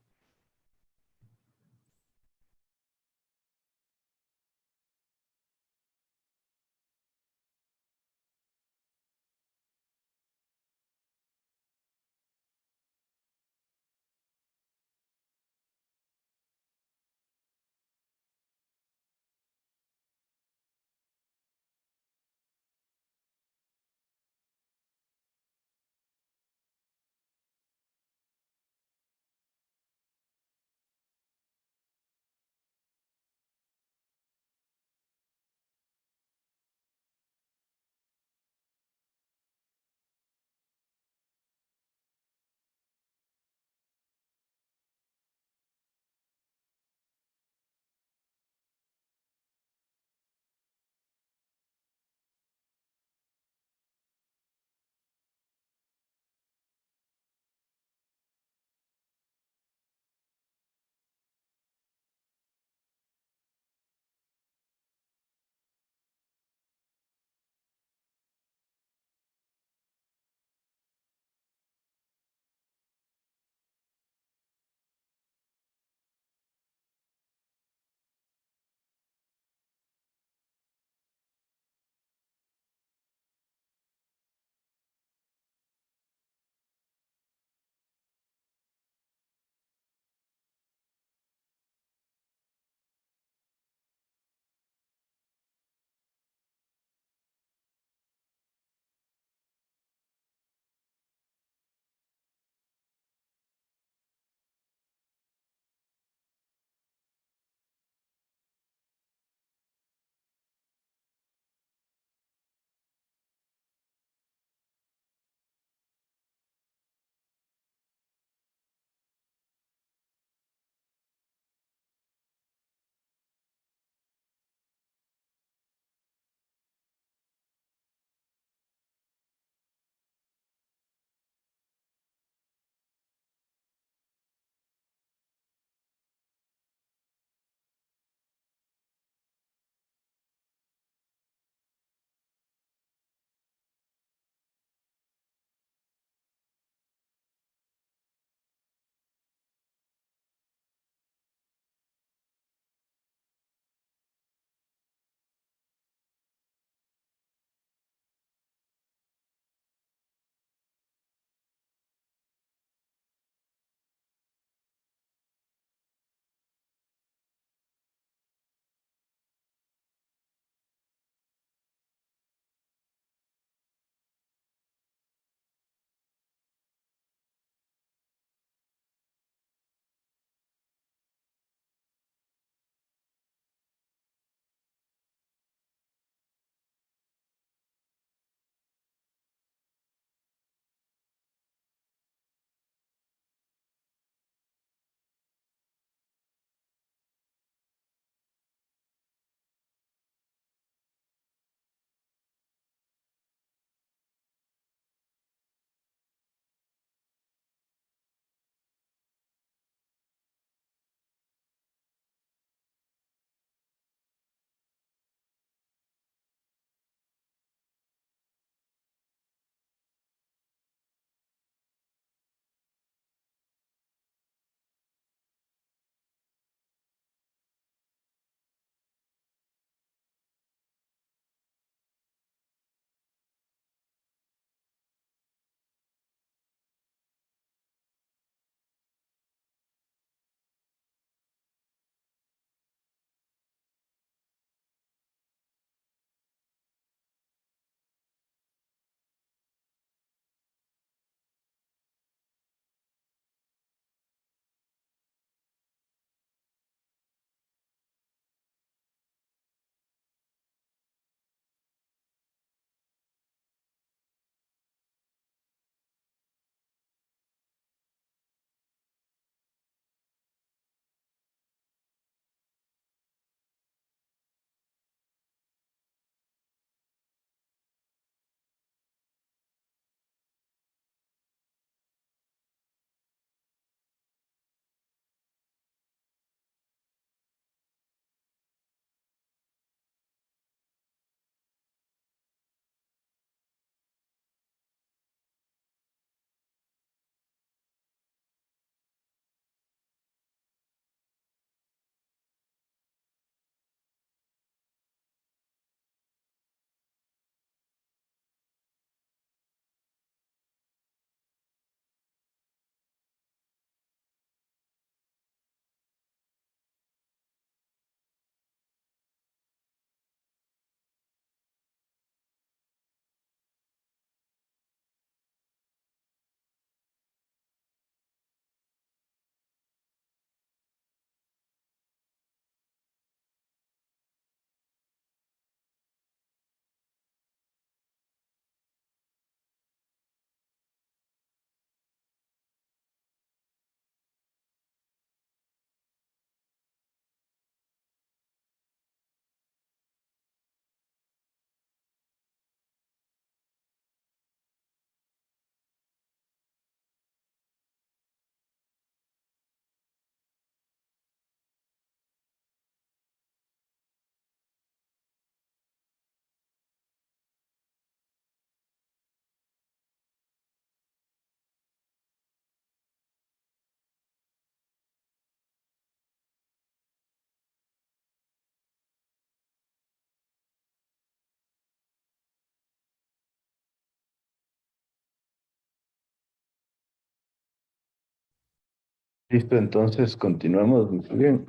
Listo, entonces continuamos. Muy bien.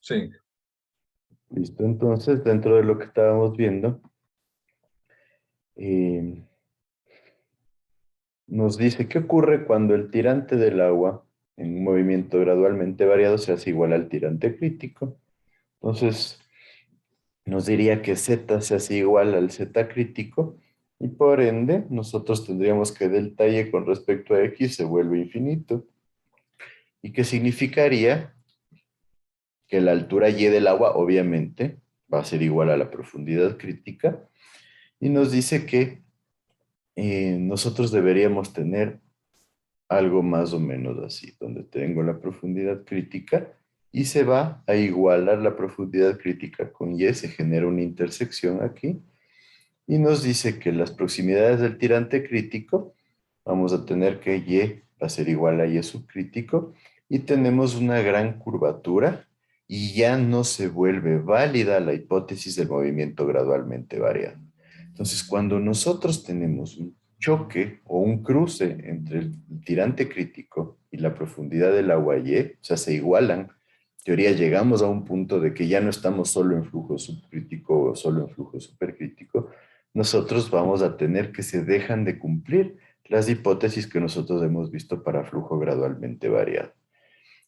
Sí. Listo, entonces, dentro de lo que estábamos viendo, nos dice qué ocurre cuando el tirante del agua en un movimiento gradualmente variado se hace igual al tirante crítico. Entonces, nos diría que Z se hace igual al Z crítico y por ende nosotros tendríamos que delta Y con respecto a X se vuelve infinito. ¿Y qué significaría? Que la altura Y del agua obviamente va a ser igual a la profundidad crítica y nos dice que nosotros deberíamos tener algo más o menos así, donde tengo la profundidad crítica y se va a igualar la profundidad crítica con Y, se genera una intersección aquí y nos dice que las proximidades del tirante crítico, vamos a tener que Y va a ser igual a Y subcrítico y tenemos una gran curvatura y ya no se vuelve válida la hipótesis del movimiento gradualmente variado. Entonces, cuando nosotros tenemos un choque o un cruce entre el tirante crítico y la profundidad del agua Y, o sea, se igualan, en teoría llegamos a un punto de que ya no estamos solo en flujo subcrítico o solo en flujo supercrítico, nosotros vamos a tener que se dejan de cumplir las hipótesis que nosotros hemos visto para flujo gradualmente variado.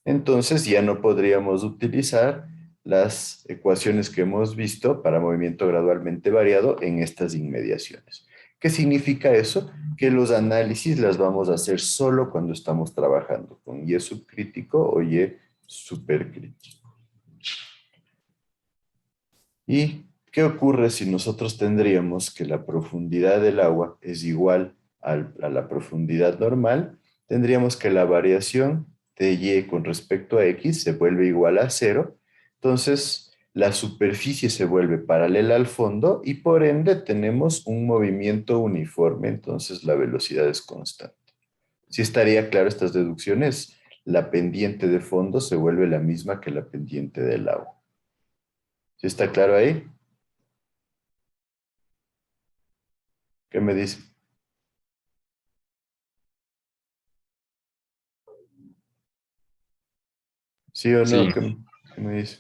Entonces ya no podríamos utilizar las ecuaciones que hemos visto para movimiento gradualmente variado en estas inmediaciones. ¿Qué significa eso? Que los análisis las vamos a hacer solo cuando estamos trabajando con Y subcrítico o Y supercrítico. ¿Y qué ocurre si nosotros tendríamos que la profundidad del agua es igual a la profundidad normal? Tendríamos que la variación de Y con respecto a X se vuelve igual a 0. Entonces, la superficie se vuelve paralela al fondo y por ende tenemos un movimiento uniforme. Entonces, la velocidad es constante. Si estaría claro estas deducciones, la pendiente de fondo se vuelve la misma que la pendiente del agua. ¿Sí está claro ahí? ¿Qué me dice? ¿Sí o no? Sí. ¿Qué me dice?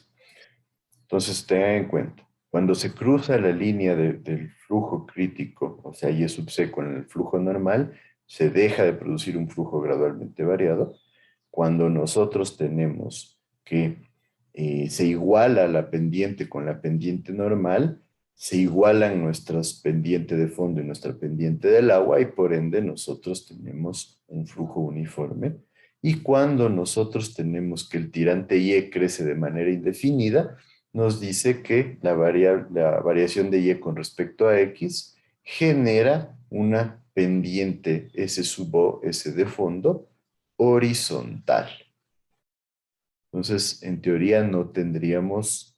Entonces, tengan en cuenta, cuando se cruza la línea del flujo crítico, o sea, Y sub C con el flujo normal, se deja de producir un flujo gradualmente variado. Cuando nosotros tenemos que se iguala la pendiente con la pendiente normal, se igualan nuestras pendientes de fondo y nuestra pendiente del agua y por ende nosotros tenemos un flujo uniforme. Y cuando nosotros tenemos que el tirante Y crece de manera indefinida, nos dice que la variación de Y con respecto a X genera una pendiente S sub O, S de fondo, horizontal. Entonces, en teoría no tendríamos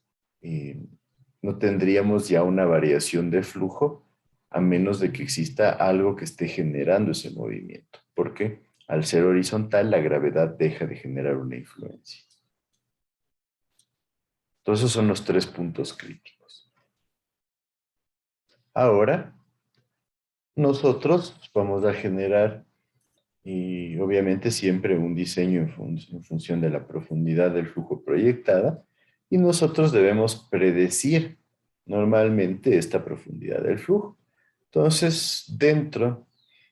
ya una variación de flujo a menos de que exista algo que esté generando ese movimiento. Porque al ser horizontal, la gravedad deja de generar una influencia. Entonces, esos son los 3 puntos críticos. Ahora, nosotros vamos a generar, y obviamente siempre un diseño en función de la profundidad del flujo proyectada, y nosotros debemos predecir normalmente esta profundidad del flujo. Entonces, dentro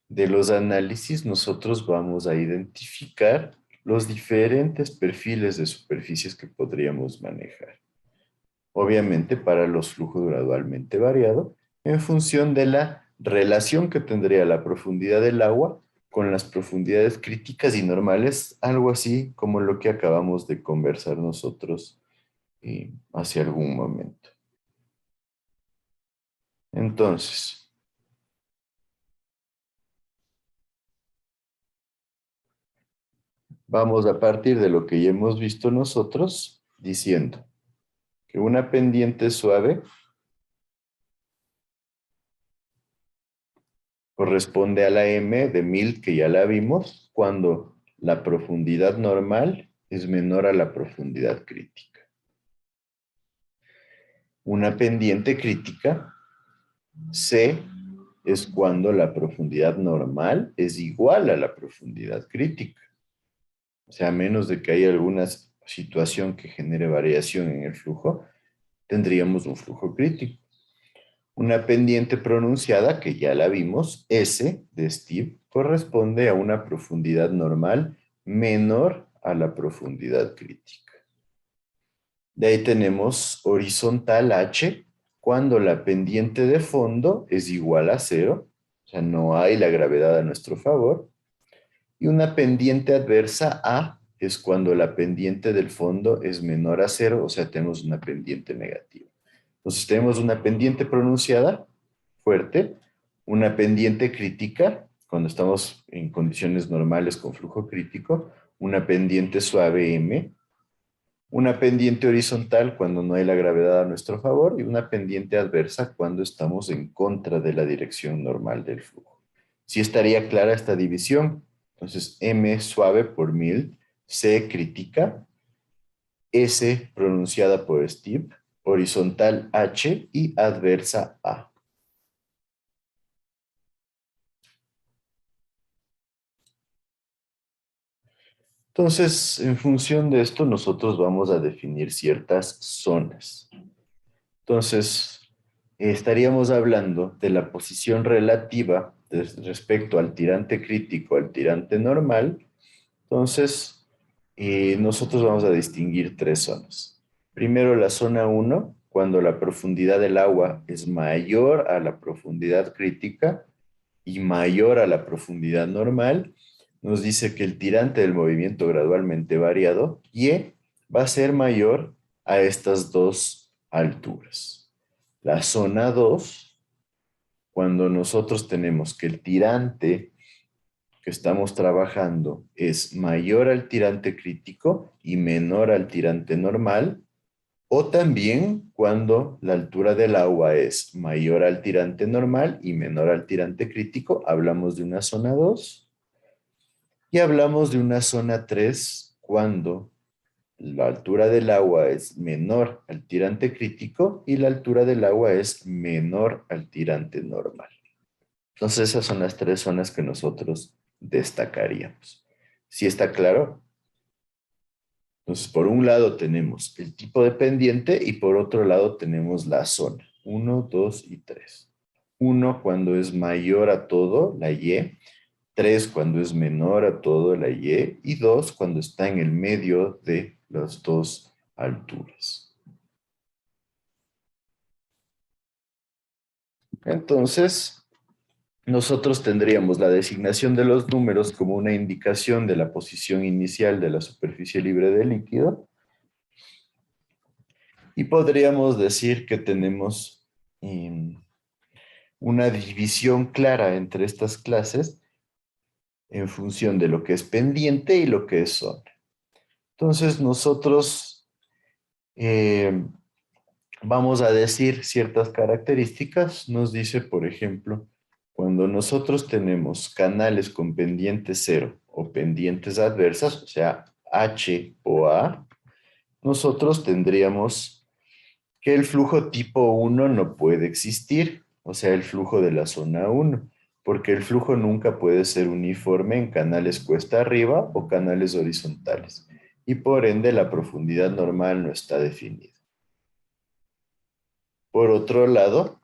de los análisis, nosotros vamos a identificar los diferentes perfiles de superficies que podríamos manejar. Obviamente para los flujos gradualmente variados, en función de la relación que tendría la profundidad del agua con las profundidades críticas y normales, algo así como lo que acabamos de conversar nosotros hace algún momento. Entonces, vamos a partir de lo que ya hemos visto nosotros, diciendo que una pendiente suave corresponde a la M de 1000 que ya la vimos cuando la profundidad normal es menor a la profundidad crítica. Una pendiente crítica C es cuando la profundidad normal es igual a la profundidad crítica. O sea, a menos de que haya alguna situación que genere variación en el flujo, tendríamos un flujo crítico. Una pendiente pronunciada, que ya la vimos, S de Steve, corresponde a una profundidad normal menor a la profundidad crítica. De ahí tenemos horizontal H, cuando la pendiente de fondo es igual a 0, o sea, no hay la gravedad a nuestro favor. Y una pendiente adversa A es cuando la pendiente del fondo es menor a 0, o sea, tenemos una pendiente negativa. Entonces tenemos una pendiente pronunciada, fuerte, una pendiente crítica, cuando estamos en condiciones normales con flujo crítico, una pendiente suave M, una pendiente horizontal cuando no hay la gravedad a nuestro favor y una pendiente adversa cuando estamos en contra de la dirección normal del flujo. ¿Sí estaría clara esta división? Entonces, M suave por 1000, C crítica, S pronunciada por Steve, horizontal H y adversa A. Entonces, en función de esto, nosotros vamos a definir ciertas zonas. Entonces, estaríamos hablando de la posición relativa respecto al tirante crítico, al tirante normal. Entonces, nosotros vamos a distinguir tres zonas. Primero, la zona 1, cuando la profundidad del agua es mayor a la profundidad crítica y mayor a la profundidad normal, nos dice que el tirante del movimiento gradualmente variado, Y, va a ser mayor a estas dos alturas. La zona 2, cuando nosotros tenemos que el tirante que estamos trabajando es mayor al tirante crítico y menor al tirante normal, o también cuando la altura del agua es mayor al tirante normal y menor al tirante crítico, hablamos de una zona 2. Y hablamos de una zona 3 cuando la altura del agua es menor al tirante crítico y la altura del agua es menor al tirante normal. Entonces esas son las tres zonas que nosotros destacaríamos. ¿Sí está claro? Entonces por un lado tenemos el tipo de pendiente y por otro lado tenemos la zona. 1, 2 y 3. 1 cuando es mayor a todo, la Y. 3 cuando es menor a todo, la y 2 cuando está en el medio de las dos alturas. Entonces, nosotros tendríamos la designación de los números como una indicación de la posición inicial de la superficie libre de líquido. Y podríamos decir que tenemos una división clara entre estas clases en función de lo que es pendiente y lo que es zona. Entonces nosotros vamos a decir ciertas características. Nos dice, por ejemplo, cuando nosotros tenemos canales con pendiente cero o pendientes adversas, o sea, H o A, nosotros tendríamos que el flujo tipo 1 no puede existir, o sea, el flujo de la zona 1. Porque el flujo nunca puede ser uniforme en canales cuesta arriba o canales horizontales. Y por ende la profundidad normal no está definida. Por otro lado,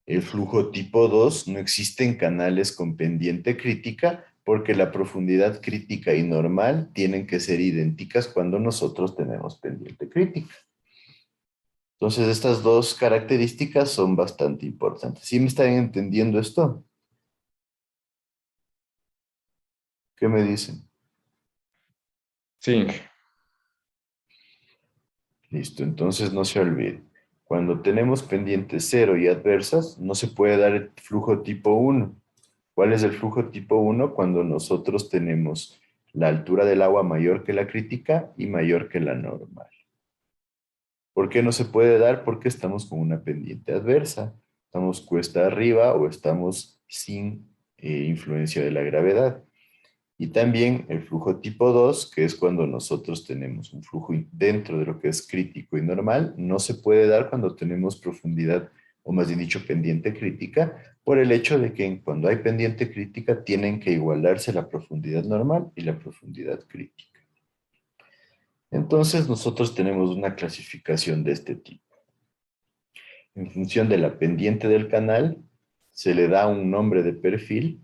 el flujo tipo 2 no existe en canales con pendiente crítica porque la profundidad crítica y normal tienen que ser idénticas cuando nosotros tenemos pendiente crítica. Entonces estas dos características son bastante importantes. ¿Sí me están entendiendo esto? ¿Qué me dicen? Sí. Listo, entonces no se olvide. Cuando tenemos pendientes 0 y adversas, no se puede dar el flujo tipo 1. ¿Cuál es el flujo tipo 1? Cuando nosotros tenemos la altura del agua mayor que la crítica y mayor que la normal. ¿Por qué no se puede dar? Porque estamos con una pendiente adversa. Estamos cuesta arriba o estamos sin influencia de la gravedad. Y también el flujo tipo 2, que es cuando nosotros tenemos un flujo dentro de lo que es crítico y normal, no se puede dar cuando tenemos profundidad o más bien dicho, pendiente crítica, por el hecho de que cuando hay pendiente crítica tienen que igualarse la profundidad normal y la profundidad crítica. Entonces nosotros tenemos una clasificación de este tipo. En función de la pendiente del canal, se le da un nombre de perfil.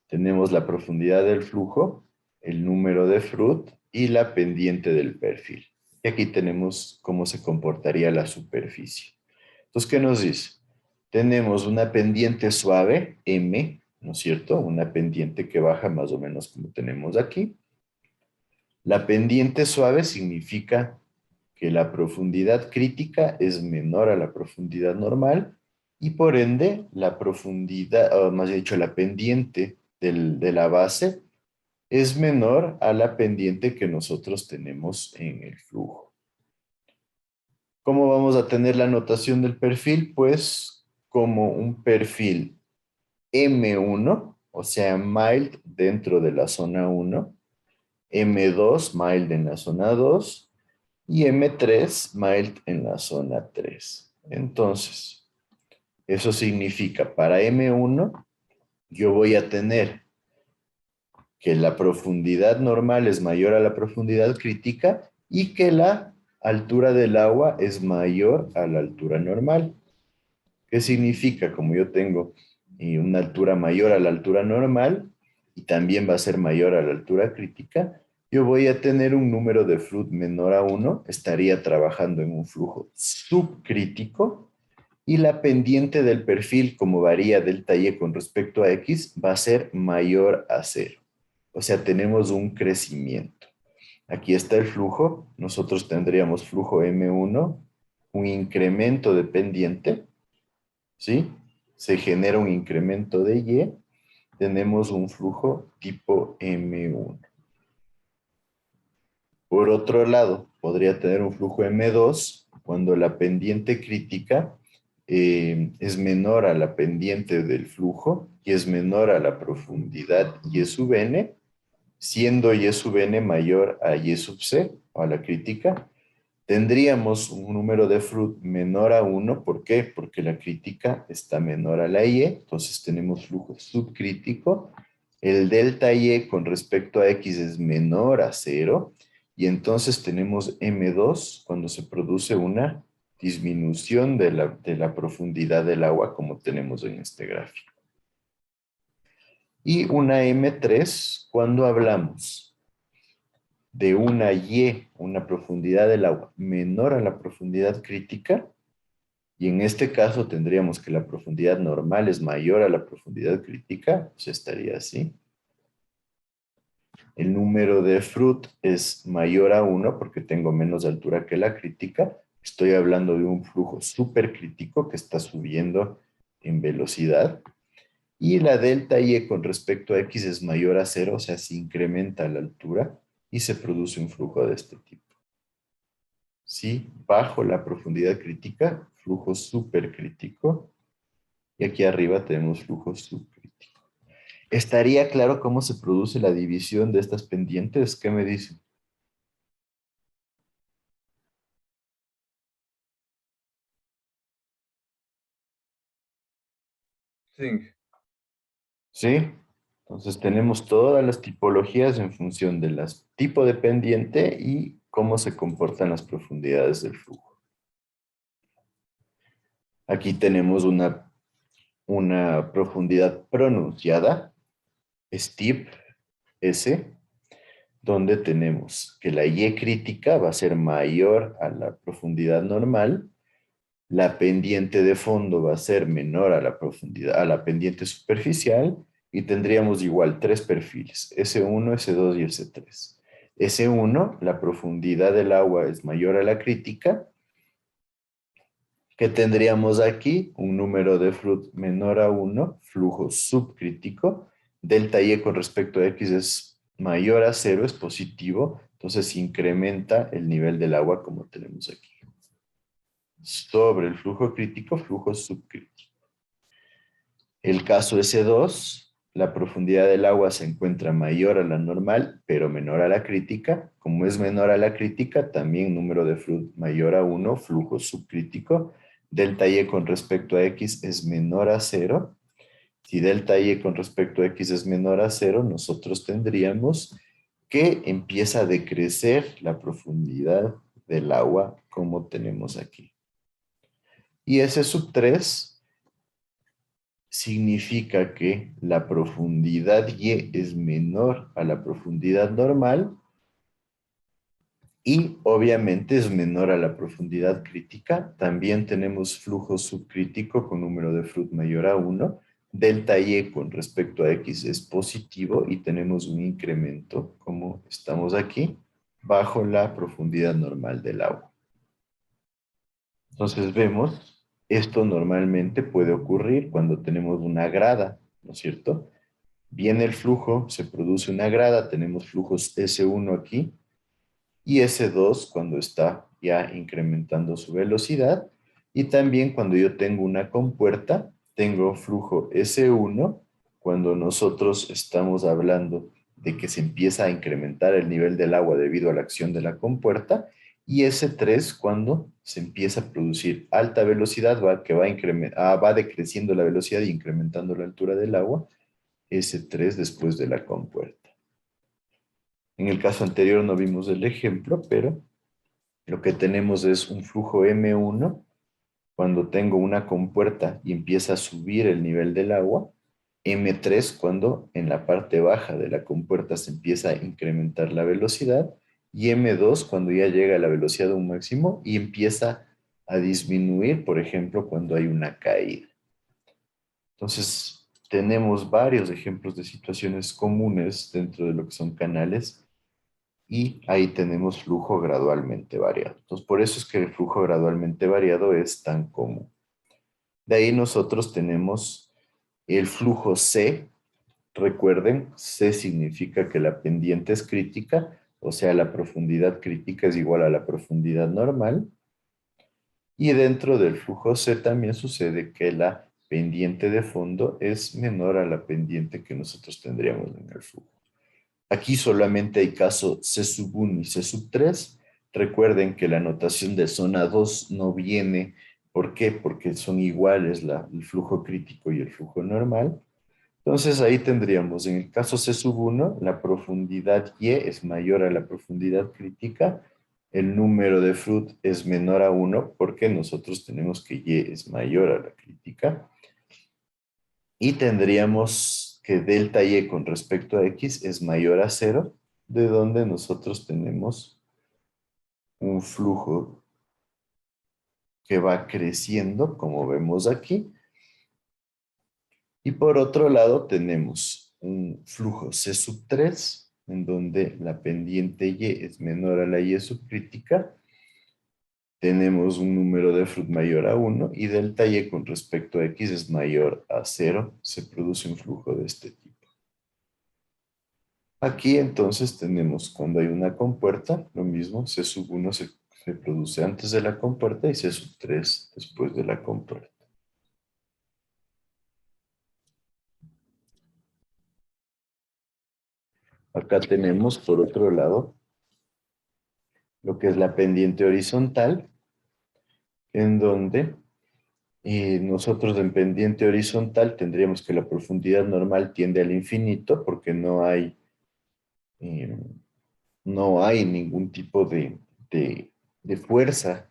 Tenemos la profundidad del flujo, el número de Froude y la pendiente del perfil. Y aquí tenemos cómo se comportaría la superficie. Entonces, ¿qué nos dice? Tenemos una pendiente suave, M, ¿no es cierto? Una pendiente que baja más o menos como tenemos aquí. La pendiente suave significa que la profundidad crítica es menor a la profundidad normal y por ende la profundidad, o más bien dicho, la pendiente de la base es menor a la pendiente que nosotros tenemos en el flujo. ¿Cómo vamos a tener la notación del perfil? Pues como un perfil M1, o sea, mild dentro de la zona 1, M2, mild en la zona 2, y M3, mild en la zona 3. Entonces, eso significa para M1, yo voy a tener que la profundidad normal es mayor a la profundidad crítica y que la altura del agua es mayor a la altura normal. ¿Qué significa? Como yo tengo una altura mayor a la altura normal y también va a ser mayor a la altura crítica, yo voy a tener un número de Froude menor a 1, estaría trabajando en un flujo subcrítico y la pendiente del perfil, como varía delta Y con respecto a X, va a ser mayor a 0. O sea, tenemos un crecimiento. Aquí está el flujo. Nosotros tendríamos flujo M1, un incremento de pendiente, ¿sí? Se genera un incremento de Y. Tenemos un flujo tipo M1. Por otro lado, podría tener un flujo M2 cuando la pendiente crítica es menor a la pendiente del flujo y es menor a la profundidad Y sub n, siendo Y sub n mayor a Y sub c, o a la crítica, tendríamos un número de Froude menor a 1. ¿Por qué? Porque la crítica está menor a la Y, entonces tenemos flujo subcrítico. El delta Y con respecto a X es menor a 0, y entonces tenemos M2 cuando se produce una disminución de la profundidad del agua, como tenemos en este gráfico. Y una M3 cuando hablamos de una Y, una profundidad del agua menor a la profundidad crítica, y en este caso tendríamos que la profundidad normal es mayor a la profundidad crítica, pues estaría así. El número de Froude es mayor a 1 porque tengo menos altura que la crítica. Estoy hablando de un flujo supercrítico que está subiendo en velocidad. Y la delta Y con respecto a X es mayor a 0, o sea, se incrementa la altura y se produce un flujo de este tipo. ¿Sí? Bajo la profundidad crítica, flujo supercrítico. Y aquí arriba tenemos flujo subcrítico. ¿Estaría claro cómo se produce la división de estas pendientes? ¿Qué me dicen? Sí. ¿Sí? Entonces tenemos todas las tipologías en función del tipo de pendiente y cómo se comportan las profundidades del flujo. Aquí tenemos una profundidad pronunciada, steep, S, donde tenemos que la Y crítica va a ser mayor a la profundidad normal, la pendiente de fondo va a ser menor a la profundidad, a la pendiente superficial, y tendríamos igual 3 perfiles, S1, S2 y S3. S1, la profundidad del agua es mayor a la crítica. ¿Qué tendríamos aquí? Un número de Froude menor a 1, flujo subcrítico. Delta Y con respecto a X es mayor a 0, es positivo, entonces incrementa el nivel del agua como tenemos aquí. Sobre el flujo crítico, flujo subcrítico. El caso S2, la profundidad del agua se encuentra mayor a la normal, pero menor a la crítica. Como es menor a la crítica, también número de Froude mayor a 1, flujo subcrítico. delta Y con respecto a X es menor a 0, si delta Y con respecto a X es menor a 0, nosotros tendríamos que empieza a decrecer la profundidad del agua como tenemos aquí. Y S sub 3 significa que la profundidad Y es menor a la profundidad normal y obviamente es menor a la profundidad crítica. También tenemos flujo subcrítico con número de Froude mayor a 1. Delta Y con respecto a X es positivo y tenemos un incremento, como estamos aquí, bajo la profundidad normal del agua. Entonces vemos, esto normalmente puede ocurrir cuando tenemos una grada, ¿no es cierto? Viene el flujo, se produce una grada, tenemos flujos S1 aquí, y S2 cuando está ya incrementando su velocidad, y también cuando yo tengo una compuerta, tengo flujo S1, cuando nosotros estamos hablando de que se empieza a incrementar el nivel del agua debido a la acción de la compuerta, y S3 cuando se empieza a producir alta velocidad, va decreciendo la velocidad y incrementando la altura del agua, S3 después de la compuerta. En el caso anterior no vimos el ejemplo, pero lo que tenemos es un flujo M1 cuando tengo una compuerta y empieza a subir el nivel del agua, M3 cuando en la parte baja de la compuerta se empieza a incrementar la velocidad, y M2 cuando ya llega a la velocidad de un máximo y empieza a disminuir, por ejemplo, cuando hay una caída. Entonces, tenemos varios ejemplos de situaciones comunes dentro de lo que son canales, y ahí tenemos flujo gradualmente variado. Entonces, por eso es que el flujo gradualmente variado es tan común. De ahí nosotros tenemos el flujo C. Recuerden, C significa que la pendiente es crítica, o sea, la profundidad crítica es igual a la profundidad normal. Y dentro del flujo C también sucede que la pendiente de fondo es menor a la pendiente que nosotros tendríamos en el flujo. Aquí solamente hay caso C sub 1 y C sub 3. Recuerden que la notación de zona 2 no viene. ¿Por qué? Porque son iguales el flujo crítico y el flujo normal. Entonces ahí tendríamos, en el caso C sub 1, la profundidad Y es mayor a la profundidad crítica. El número de Froude es menor a 1 porque nosotros tenemos que Y es mayor a la crítica. Y tendríamos que delta Y con respecto a X es mayor a 0, de donde nosotros tenemos un flujo que va creciendo, como vemos aquí. Y por otro lado tenemos un flujo C sub 3, en donde la pendiente Y es menor a la Y subcrítica. Tenemos un número de Froude mayor a 1 y delta Y con respecto a X es mayor a 0. Se produce un flujo de este tipo. Aquí entonces tenemos cuando hay una compuerta, lo mismo, C sub 1 se produce antes de la compuerta y C sub 3 después de la compuerta. Acá tenemos por otro lado lo que es la pendiente horizontal, en donde nosotros en pendiente horizontal tendríamos que la profundidad normal tiende al infinito porque no hay ningún tipo de fuerza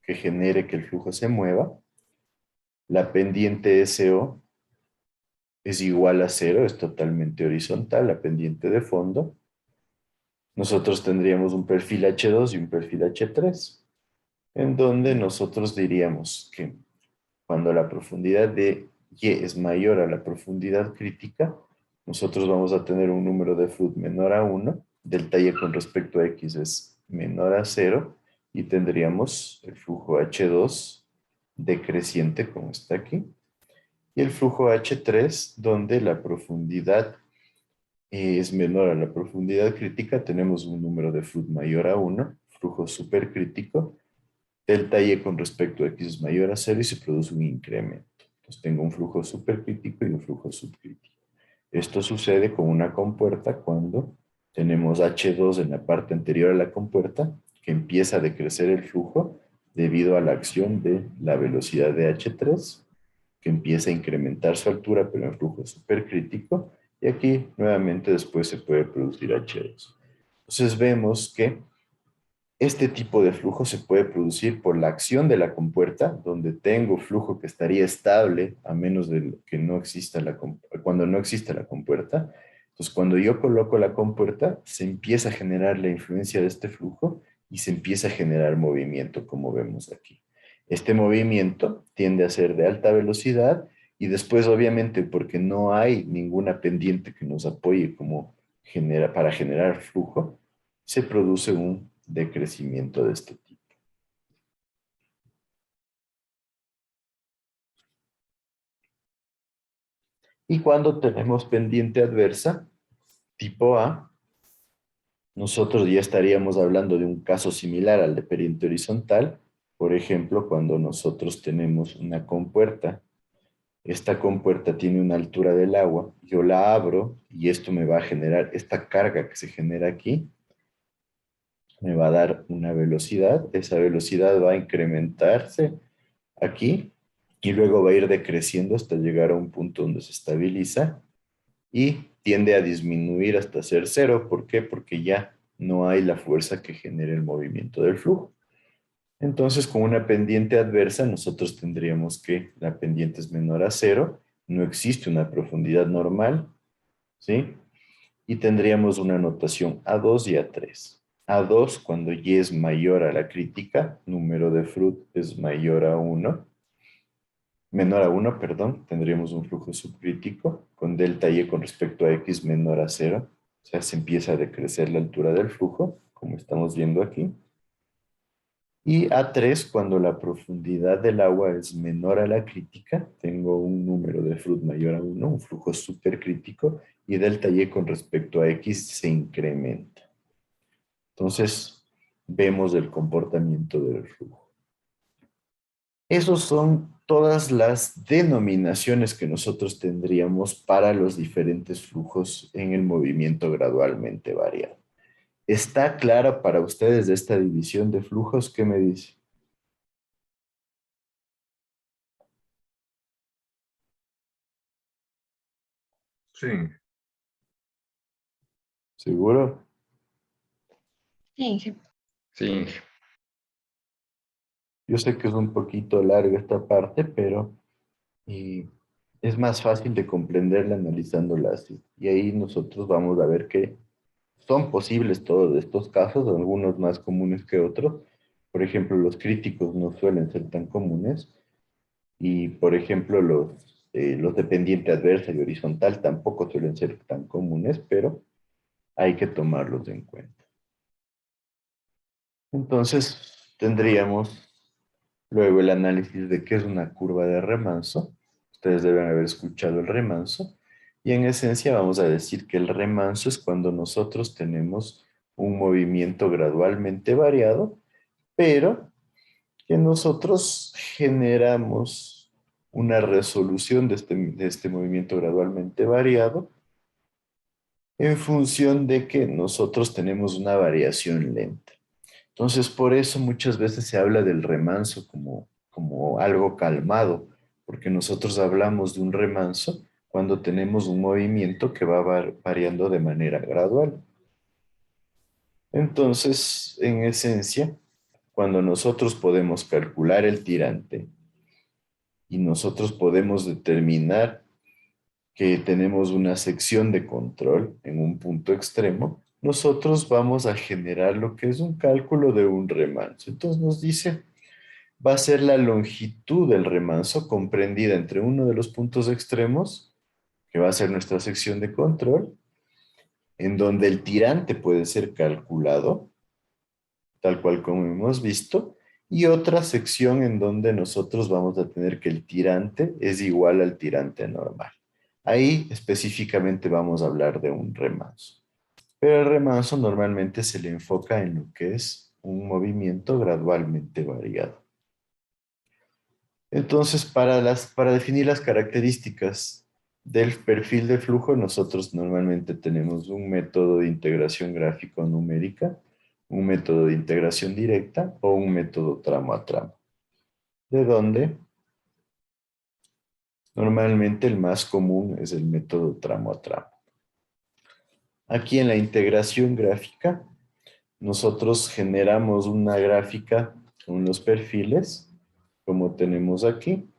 que genere que el flujo se mueva. La pendiente SO es igual a 0, es totalmente horizontal, la pendiente de fondo. Nosotros tendríamos un perfil H2 y un perfil H3, en donde nosotros diríamos que cuando la profundidad de Y es mayor a la profundidad crítica, nosotros vamos a tener un número de Froude menor a 1, delta Y con respecto a X es menor a 0, y tendríamos el flujo H2 decreciente, como está aquí, y el flujo H3, donde la profundidad es menor a la profundidad crítica, tenemos un número de Froude mayor a 1, flujo supercrítico, delta Y con respecto a X es mayor a 0 y se produce un incremento. Entonces tengo un flujo supercrítico y un flujo subcrítico. Esto sucede con una compuerta cuando tenemos H2 en la parte anterior a la compuerta, que empieza a decrecer el flujo, debido a la acción de la velocidad de H3, que empieza a incrementar su altura, pero en flujo supercrítico, y aquí nuevamente después se puede producir H2. Entonces vemos que este tipo de flujo se puede producir por la acción de la compuerta, donde tengo flujo que estaría estable a menos de que no exista cuando no exista la compuerta. Entonces, cuando yo coloco la compuerta, se empieza a generar la influencia de este flujo y se empieza a generar movimiento, como vemos aquí. Este movimiento tiende a ser de alta velocidad y después, obviamente, porque no hay ninguna pendiente que nos apoye para generar flujo, se produce un decrecimiento de este tipo. Y cuando tenemos pendiente adversa, tipo A, nosotros ya estaríamos hablando de un caso similar al de pendiente horizontal. Por ejemplo, cuando nosotros tenemos una compuerta, esta compuerta tiene una altura del agua, yo la abro y esto me va a generar esta carga que se genera aquí, me va a dar una velocidad, esa velocidad va a incrementarse aquí y luego va a ir decreciendo hasta llegar a un punto donde se estabiliza y tiende a disminuir hasta ser cero. ¿Por qué? Porque ya no hay la fuerza que genere el movimiento del flujo. Entonces, con una pendiente adversa, nosotros tendríamos que la pendiente es menor a cero, no existe una profundidad normal, ¿sí? Y tendríamos una notación A2 y A3. A2 cuando Y es mayor a la crítica, número de Froude es mayor a 1, menor a 1, perdón, tendríamos un flujo subcrítico con delta Y con respecto a X menor a 0, o sea, se empieza a decrecer la altura del flujo, como estamos viendo aquí. Y A3, cuando la profundidad del agua es menor a la crítica, tengo un número de Froude mayor a 1, un flujo supercrítico, y delta Y con respecto a X se incrementa. Entonces, vemos el comportamiento del flujo. Esos son todas las denominaciones que nosotros tendríamos para los diferentes flujos en el movimiento gradualmente variado. ¿Está clara para ustedes esta división de flujos? ¿Qué me dice? Sí. ¿Seguro? Sí. Sí. Yo sé que es un poquito larga esta parte, pero es más fácil de comprenderla analizándola así. Y ahí nosotros vamos a ver que son posibles todos estos casos, algunos más comunes que otros. Por ejemplo, los críticos no suelen ser tan comunes. Y, por ejemplo, los de pendiente adversa y horizontal tampoco suelen ser tan comunes, pero hay que tomarlos en cuenta. Entonces, tendríamos luego el análisis de qué es una curva de remanso. Ustedes deben haber escuchado el remanso. Y en esencia vamos a decir que el remanso es cuando nosotros tenemos un movimiento gradualmente variado, pero que nosotros generamos una resolución de este movimiento gradualmente variado en función de que nosotros tenemos una variación lenta. Entonces, por eso muchas veces se habla del remanso como algo calmado, porque nosotros hablamos de un remanso cuando tenemos un movimiento que va variando de manera gradual. Entonces, en esencia, cuando nosotros podemos calcular el tirante y nosotros podemos determinar que tenemos una sección de control en un punto extremo, nosotros vamos a generar lo que es un cálculo de un remanso. Entonces nos dice, va a ser la longitud del remanso comprendida entre uno de los puntos extremos, que va a ser nuestra sección de control, en donde el tirante puede ser calculado, tal cual como hemos visto, y otra sección en donde nosotros vamos a tener que el tirante es igual al tirante normal. Ahí específicamente vamos a hablar de un remanso. Pero el remanso normalmente se le enfoca en lo que es un movimiento gradualmente variado. Entonces, para definir las características del perfil de flujo, nosotros normalmente tenemos un método de integración gráfico-numérica, un método de integración directa o un método tramo a tramo. ¿De dónde? Normalmente el más común es el método tramo a tramo. Aquí en la integración gráfica, nosotros generamos una gráfica con los perfiles, como tenemos aquí.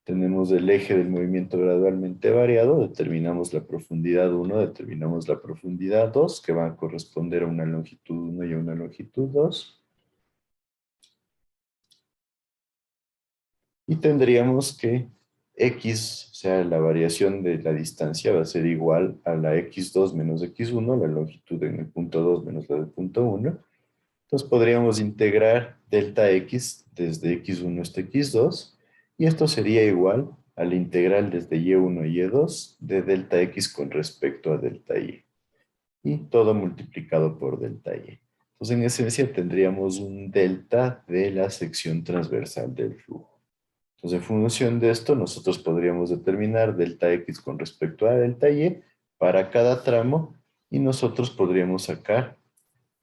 Tenemos el eje del movimiento gradualmente variado, determinamos la profundidad 1, determinamos la profundidad 2, que van a corresponder a una longitud 1 y a una longitud 2. Y tendríamos que x, o sea, la variación de la distancia va a ser igual a la x2 menos x1, la longitud en el punto 2 menos la del punto 1. Entonces podríamos integrar delta x desde x1 hasta x2, y esto sería igual a la integral desde y1 y y2 de delta x con respecto a delta y. Y todo multiplicado por delta y. Entonces en esencia tendríamos un delta de la sección transversal del flujo. Entonces en función de esto nosotros podríamos determinar delta x con respecto a delta y para cada tramo, y nosotros podríamos sacar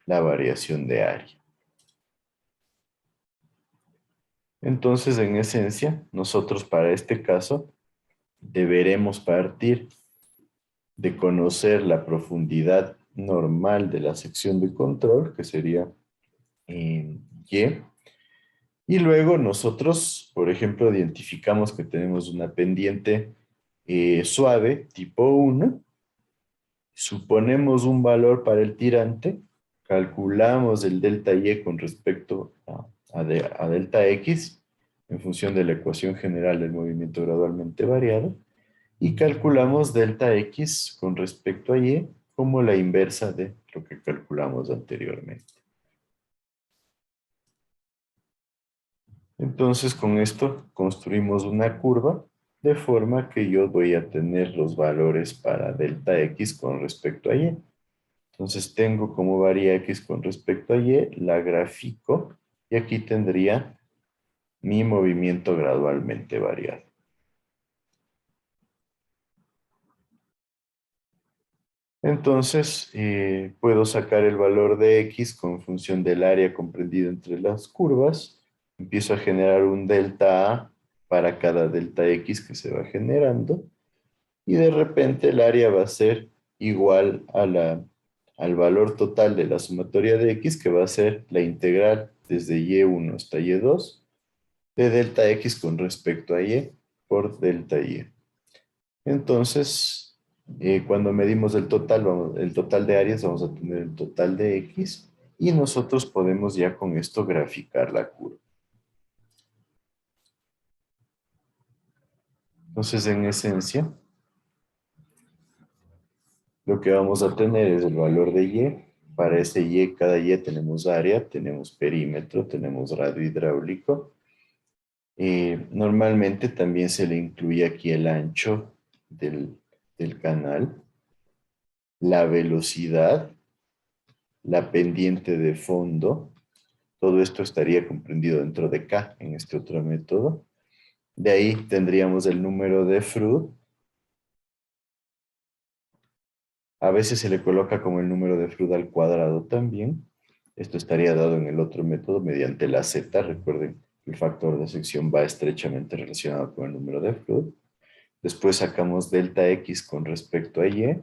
la variación de área. Entonces, en esencia, nosotros para este caso deberemos partir de conocer la profundidad normal de la sección de control, que sería y, y luego nosotros, por ejemplo, identificamos que tenemos una pendiente suave, tipo 1, suponemos un valor para el tirante, calculamos el delta y con respecto a delta x en función de la ecuación general del movimiento gradualmente variado, y calculamos delta x con respecto a y como la inversa de lo que calculamos anteriormente. Entonces con esto construimos una curva de forma que yo voy a tener los valores para delta x con respecto a y. Entonces tengo como varía x con respecto a y, la grafico, y aquí tendría mi movimiento gradualmente variado. Entonces puedo sacar el valor de x con función del área comprendida entre las curvas. Empiezo a generar un delta A para cada delta x que se va generando, y de repente el área va a ser igual a al valor total de la sumatoria de x, que va a ser la integral desde y1 hasta y2 de delta x con respecto a y por delta y. Entonces, cuando medimos el total de áreas, vamos a tener el total de x, y nosotros podemos ya con esto graficar la curva. Entonces, en esencia, lo que vamos a tener es el valor de y. Para ese y, cada y tenemos área, tenemos perímetro, tenemos radio hidráulico. Normalmente también se le incluye aquí el ancho del canal, la velocidad, la pendiente de fondo. Todo esto estaría comprendido dentro de K en este otro método. De ahí tendríamos el número de Froude. A veces se le coloca como el número de Froude al cuadrado también. Esto estaría dado en el otro método mediante la Z. Recuerden, el factor de sección va estrechamente relacionado con el número de Froude. Después sacamos delta X con respecto a Y.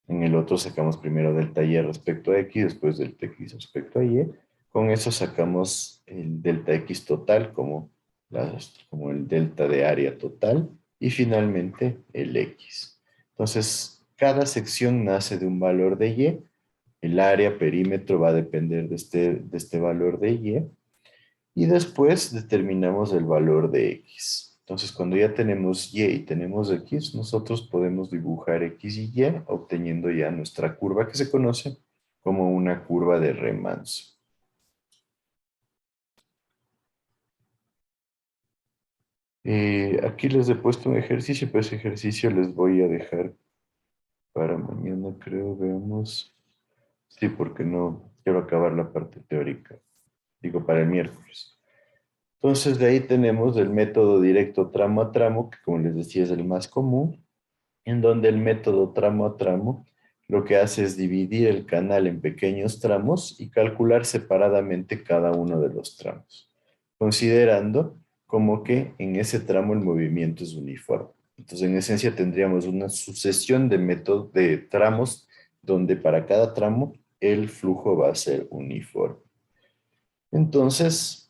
En el otro sacamos primero delta Y respecto a X, después delta X respecto a Y. Con eso sacamos el delta X total como el delta de área total, y finalmente el X. Entonces, cada sección nace de un valor de Y. El área perímetro va a depender de este valor de Y. Y después determinamos el valor de X. Entonces, cuando ya tenemos Y y tenemos X, nosotros podemos dibujar X y Y, obteniendo ya nuestra curva que se conoce como una curva de remanso. Aquí les he puesto un ejercicio, pero ese ejercicio les voy a dejar para mañana, creo. Veamos. Sí, porque no quiero acabar la parte teórica. Digo, para el miércoles. Entonces, de ahí tenemos el método directo tramo a tramo, que como les decía es el más común, en donde el método tramo a tramo lo que hace es dividir el canal en pequeños tramos y calcular separadamente cada uno de los tramos, considerando como que en ese tramo el movimiento es uniforme. Entonces, en esencia, tendríamos una sucesión de tramos donde para cada tramo el flujo va a ser uniforme. Entonces,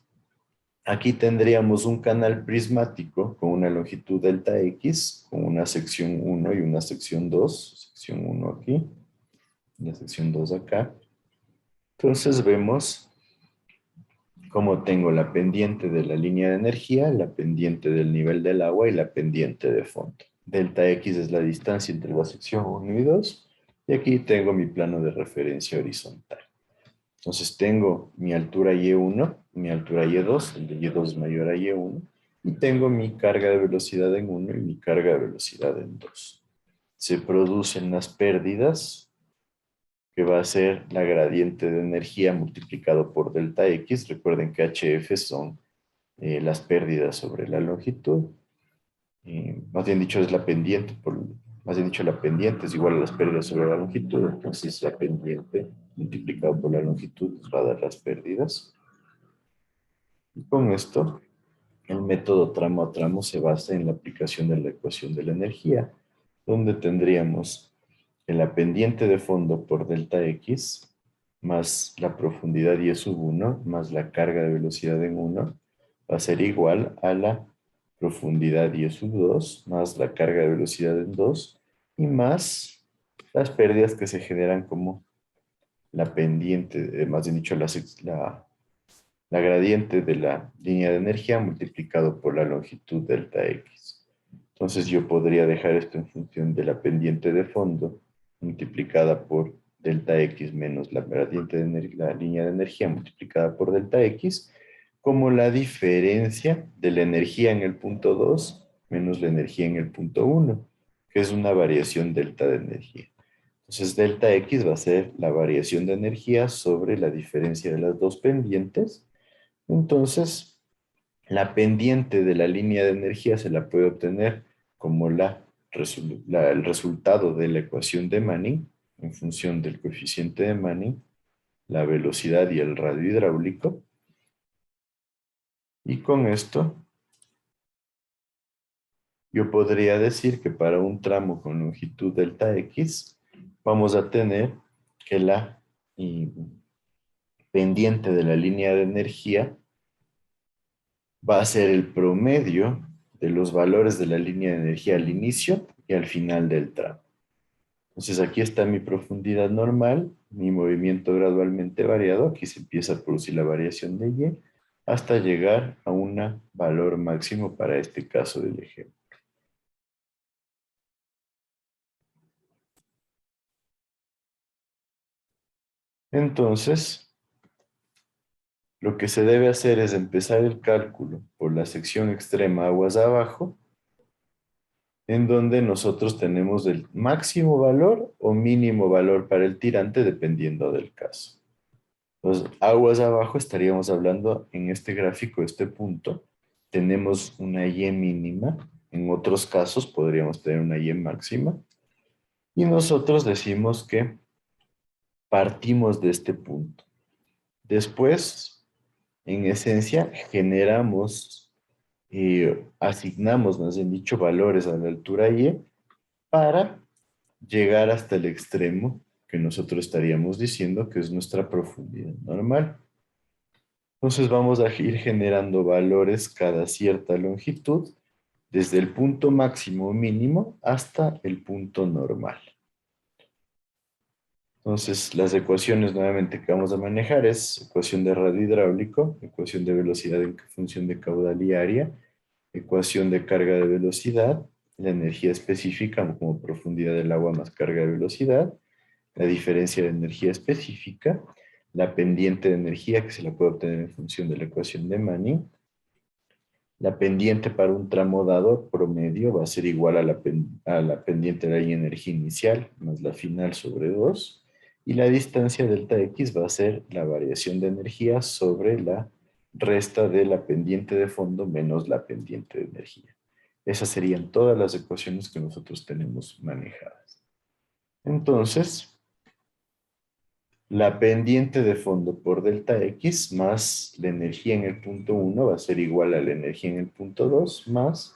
aquí tendríamos un canal prismático con una longitud delta X, con una sección 1 y una sección 2. Sección 1 aquí, la sección 2 acá. Entonces vemos cómo tengo la pendiente de la línea de energía, la pendiente del nivel del agua y la pendiente de fondo. Delta X es la distancia entre la sección 1 y 2. Y aquí tengo mi plano de referencia horizontal. Entonces tengo mi altura Y1, mi altura Y2, el de Y2 es mayor a Y1, y tengo mi carga de velocidad en 1 y mi carga de velocidad en 2. Se producen las pérdidas, que va a ser la gradiente de energía multiplicado por delta X. Recuerden que HF son las pérdidas sobre la longitud. Más bien dicho, es la pendiente, más bien dicho, la pendiente es igual a las pérdidas sobre la longitud. Entonces, la pendiente multiplicado por la longitud nos va a dar las pérdidas. Y con esto, el método tramo a tramo se basa en la aplicación de la ecuación de la energía, donde tendríamos que la pendiente de fondo por delta X más la profundidad Y sub 1 más la carga de velocidad en 1 va a ser igual a la profundidad Y sub 2 más la carga de velocidad en 2 y más las pérdidas que se generan como la pendiente, más bien dicho, la gradiente de la línea de energía multiplicado por la longitud delta X. Entonces yo podría dejar esto en función de la pendiente de fondo multiplicada por delta X menos la gradiente de la línea de energía multiplicada por delta X como la diferencia de la energía en el punto 2 menos la energía en el punto 1, que es una variación delta de energía. Entonces delta X va a ser la variación de energía sobre la diferencia de las dos pendientes. Entonces, la pendiente de la línea de energía se la puede obtener como el resultado de la ecuación de Manning en función del coeficiente de Manning, la velocidad y el radio hidráulico. Y con esto, yo podría decir que para un tramo con longitud delta X, vamos a tener que la pendiente de la línea de energía va a ser el promedio de los valores de la línea de energía al inicio y al final del tramo. Entonces aquí está mi profundidad normal, mi movimiento gradualmente variado, aquí se empieza a producir la variación de Y, hasta llegar a un valor máximo para este caso del ejemplo. Entonces, lo que se debe hacer es empezar el cálculo por la sección extrema aguas abajo, en donde nosotros tenemos el máximo valor o mínimo valor para el tirante dependiendo del caso. Entonces, aguas abajo estaríamos hablando en este gráfico, este punto, tenemos una Y mínima, en otros casos podríamos tener una Y máxima, y nosotros decimos que partimos de este punto. Después, en esencia, generamos, asignamos, más bien dicho, valores a la altura Y para llegar hasta el extremo que nosotros estaríamos diciendo que es nuestra profundidad normal. Entonces vamos a ir generando valores cada cierta longitud, desde el punto máximo o mínimo hasta el punto normal. Entonces, las ecuaciones nuevamente que vamos a manejar es ecuación de radio hidráulico, ecuación de velocidad en función de caudal y área, ecuación de carga de velocidad, la energía específica como profundidad del agua más carga de velocidad, la diferencia de energía específica, la pendiente de energía que se la puede obtener en función de la ecuación de Manning. La pendiente para un tramo dado promedio va a ser igual a la pendiente de la energía inicial más la final sobre 2. Y la distancia delta X va a ser la variación de energía sobre la resta de la pendiente de fondo menos la pendiente de energía. Esas serían todas las ecuaciones que nosotros tenemos manejadas. Entonces, la pendiente de fondo por delta X más la energía en el punto 1 va a ser igual a la energía en el punto 2 más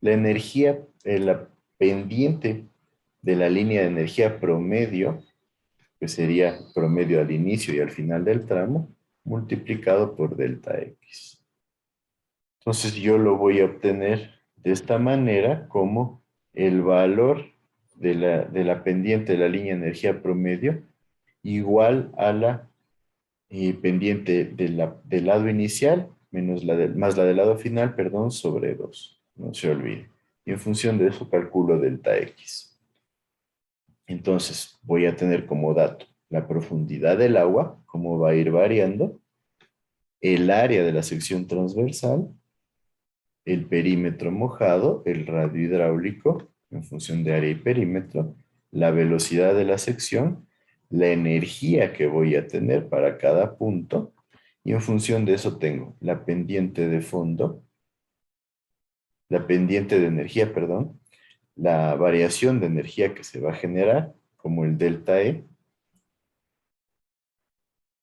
la energía, la pendiente de la línea de energía promedio, que sería promedio al inicio y al final del tramo, multiplicado por delta X. Entonces yo lo voy a obtener de esta manera como el valor de la pendiente de la línea de energía promedio igual a la pendiente del lado inicial más la del lado final, perdón, sobre 2. No se olvide. Y en función de eso calculo delta X. Entonces voy a tener como dato la profundidad del agua, cómo va a ir variando, el área de la sección transversal, el perímetro mojado, el radio hidráulico, en función de área y perímetro, la velocidad de la sección, la energía que voy a tener para cada punto, y en función de eso tengo la pendiente de fondo, la pendiente de energía, perdón, la variación de energía que se va a generar, como el delta E,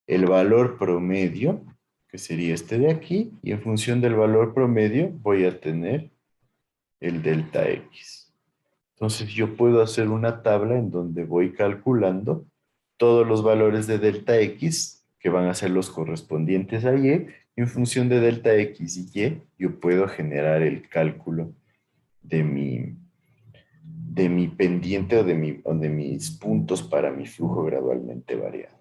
el valor promedio, que sería este de aquí, y en función del valor promedio voy a tener el delta X. Entonces yo puedo hacer una tabla en donde voy calculando todos los valores de delta X, que van a ser los correspondientes a Y, y en función de delta X y Y, yo puedo generar el cálculo de mi pendiente o de mis puntos para mi flujo gradualmente variado.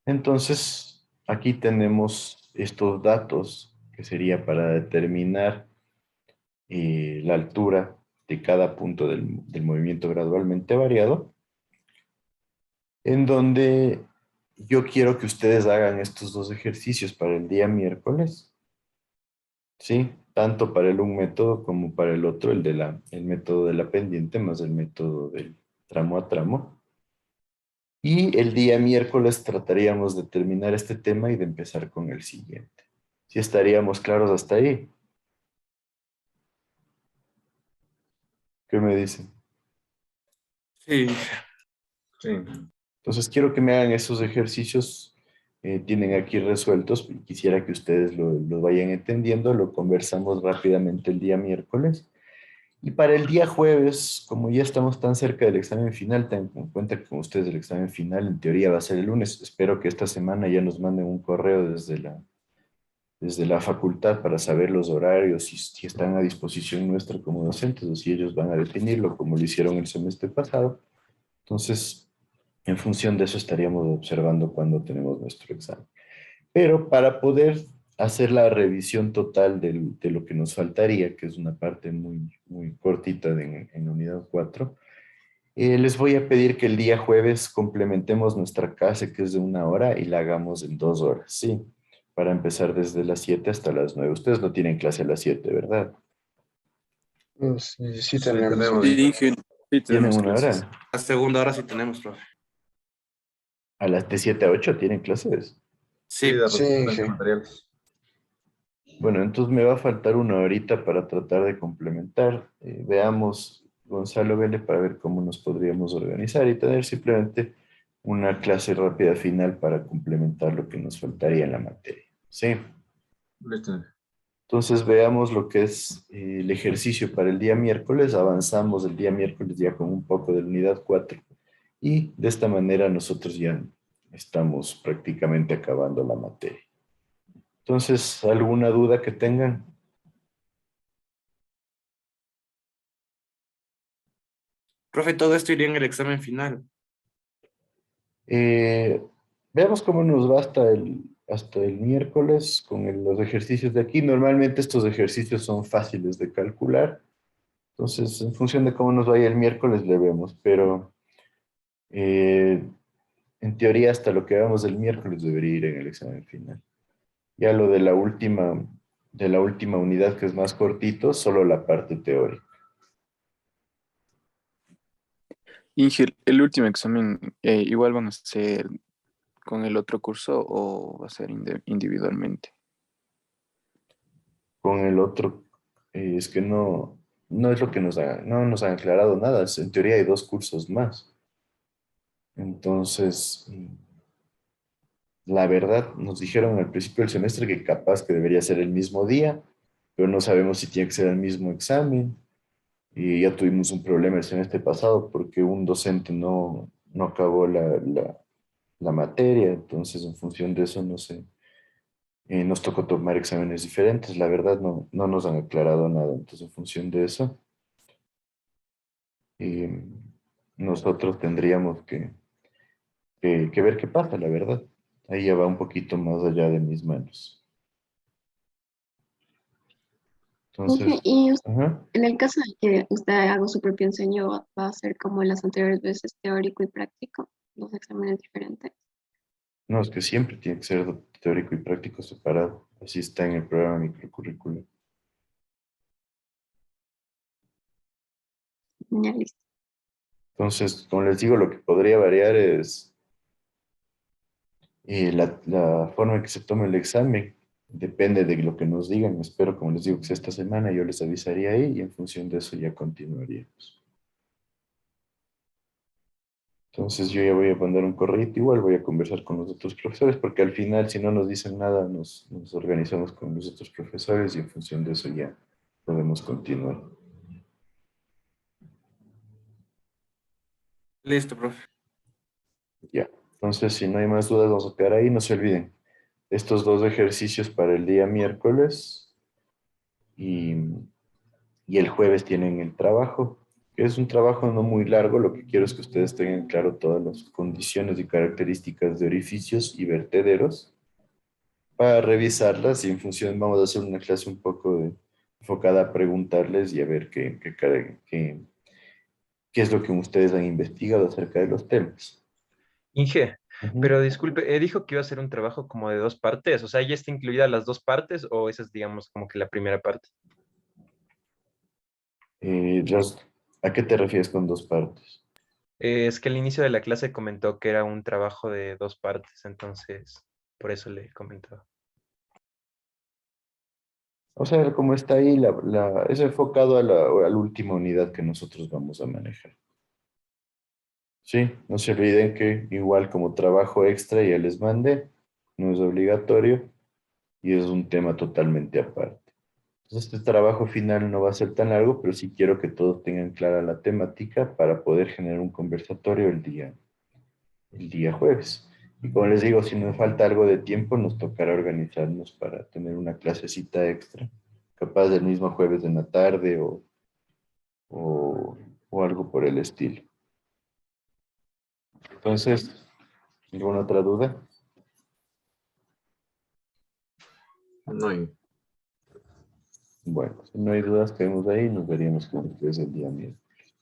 Entonces, aquí tenemos estos datos que sería para determinar la altura de cada punto del movimiento gradualmente variado, en donde yo quiero que ustedes hagan estos dos ejercicios para el día miércoles, ¿sí? Tanto para un método como para el otro, el método de la pendiente más el método del tramo a tramo. Y el día miércoles trataríamos de terminar este tema y de empezar con el siguiente. ¿Sí estaríamos claros hasta ahí? ¿Qué me dicen? Sí. Sí. Entonces quiero que me hagan esos ejercicios, tienen aquí resueltos, y quisiera que ustedes lo vayan entendiendo, lo conversamos rápidamente el día miércoles. Y para el día jueves, como ya estamos tan cerca del examen final, tengan en cuenta que con ustedes el examen final en teoría va a ser el lunes. Espero que esta semana ya nos manden un correo desde la facultad para saber los horarios, si están a disposición nuestra como docentes o si ellos van a definirlo como lo hicieron el semestre pasado. Entonces, en función de eso estaríamos observando cuándo tenemos nuestro examen. Pero para poder hacer la revisión total de lo que nos faltaría, que es una parte muy, muy cortita en unidad 4, les voy a pedir que el día jueves complementemos nuestra clase, que es de 1 hora, y la hagamos en 2 horas, ¿sí? Para empezar desde las 7 hasta las 9. Ustedes no tienen clase a las 7, ¿verdad? Sí, Sí, tenemos. tenemos. Sí, ¿Tienen tenemos 1 hora? clases. La segunda hora sí tenemos, profe. ¿A las de 7 a 8 tienen clases? Sí, Sí. de Sí, reposición de sí. materiales. Bueno, entonces me va a faltar 1 horita para tratar de complementar. Veamos, Gonzalo, vele para ver cómo nos podríamos organizar y tener simplemente una clase rápida final para complementar lo que nos faltaría en la materia. ¿Sí? Listo. Entonces veamos lo que es el ejercicio para el día miércoles. Avanzamos el día miércoles ya con un poco de la unidad 4 y de esta manera nosotros ya estamos prácticamente acabando la materia. Entonces, ¿alguna duda que tengan? Profe, todo esto iría en el examen final. Veamos cómo nos va hasta el miércoles con los ejercicios de aquí. Normalmente estos ejercicios son fáciles de calcular. Entonces, en función de cómo nos vaya el miércoles, le vemos. Pero en teoría, hasta lo que hagamos el miércoles debería ir en el examen final. Ya lo de la última unidad, que es más cortito, solo la parte teórica. Inge, el último examen, igual van a ser con el otro curso o va a ser individualmente. Con el otro, es que no es lo que no nos han aclarado nada. En teoría hay 2 cursos más. Entonces, la verdad, nos dijeron al principio del semestre que capaz que debería ser el mismo día, pero no sabemos si tiene que ser el mismo examen. Y ya tuvimos un problema el semestre pasado porque un docente no acabó la materia, entonces en función de eso, no sé, nos tocó tomar exámenes diferentes. La verdad, no nos han aclarado nada, entonces en función de eso, eh, nosotros tendríamos que ver qué pasa, la verdad. Ahí ya va un poquito más allá de mis manos. Inge, Entonces, y ajá. en el caso de que usted haga su propio enseño, va a ser como las anteriores veces, teórico y práctico, dos exámenes diferentes. No, es que siempre tiene que ser teórico y práctico separado. Así está en el programa microcurricular. Ya listo. Entonces, como les digo, lo que podría variar es la forma en que se tome el examen. Depende de lo que nos digan. Espero, como les digo, que sea esta semana. Yo les avisaría ahí y en función de eso ya continuaríamos. Entonces, yo ya voy a mandar un correo. Igual voy a conversar con los otros profesores porque al final, si no nos dicen nada, nos organizamos con los otros profesores y en función de eso ya podemos continuar. Listo, profe. Ya. Entonces, si no hay más dudas, vamos a quedar ahí. No se olviden, estos dos ejercicios para el día miércoles y, y el jueves tienen el trabajo, que es un trabajo no muy largo. Lo que quiero es que ustedes tengan claro todas las condiciones y características de orificios y vertederos para revisarlas y en función vamos a hacer una clase un poco enfocada a preguntarles y a ver qué es lo que ustedes han investigado acerca de los temas. Inge, Ujú. pero disculpe, dijo que iba a ser un trabajo como de dos partes, o sea, ¿ya está incluida las dos partes o esa es, digamos, como que la primera parte? Eh, las- ¿A qué te refieres con dos partes? Es que al inicio de la clase comentó que era un trabajo de dos partes, entonces por eso le comentaba. O sea, como está ahí, es enfocado a la última unidad que nosotros vamos a manejar. Sí, no se olviden que igual como trabajo extra ya les mandé, no es obligatorio y es un tema totalmente aparte. Entonces, este trabajo final no va a ser tan largo, pero sí quiero que todos tengan clara la temática para poder generar un conversatorio el día jueves. Y como les digo, si nos falta algo de tiempo, nos tocará organizarnos para tener una clasecita extra, capaz del mismo jueves en la tarde o, o algo por el estilo. Entonces, ¿alguna otra duda? No hay. Bueno, si no hay dudas, quedemos ahí y nos veríamos con ustedes el día miércoles.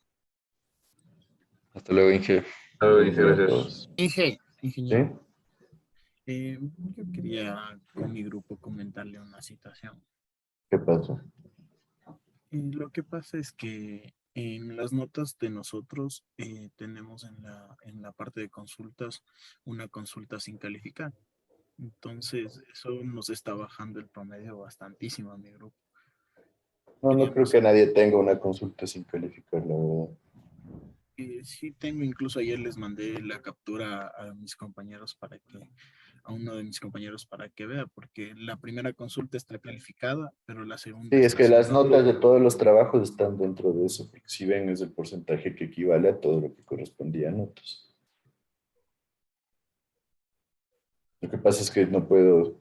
Hasta luego, Inge. Buen día a Gracias. todos. Inge, ¿Sí? ingeniero, yo quería con mi grupo comentarle una situación. ¿Qué pasó? Lo que pasa es que en las notas de nosotros tenemos en la parte de consultas una consulta sin calificar. Entonces, eso nos está bajando el promedio bastantísimo a mi grupo. No creo Queríamos que saber. nadie tenga una consulta sin calificar, la verdad. Sí tengo, incluso ayer les mandé la captura a mis compañeros a uno de mis compañeros para que vea, porque la primera consulta está calificada, pero la segunda Sí, es está que sin las notas de calificar. todos los trabajos están dentro de eso, porque si ven es el porcentaje que equivale a todo lo que correspondía a notas. Lo que pasa es que no puedo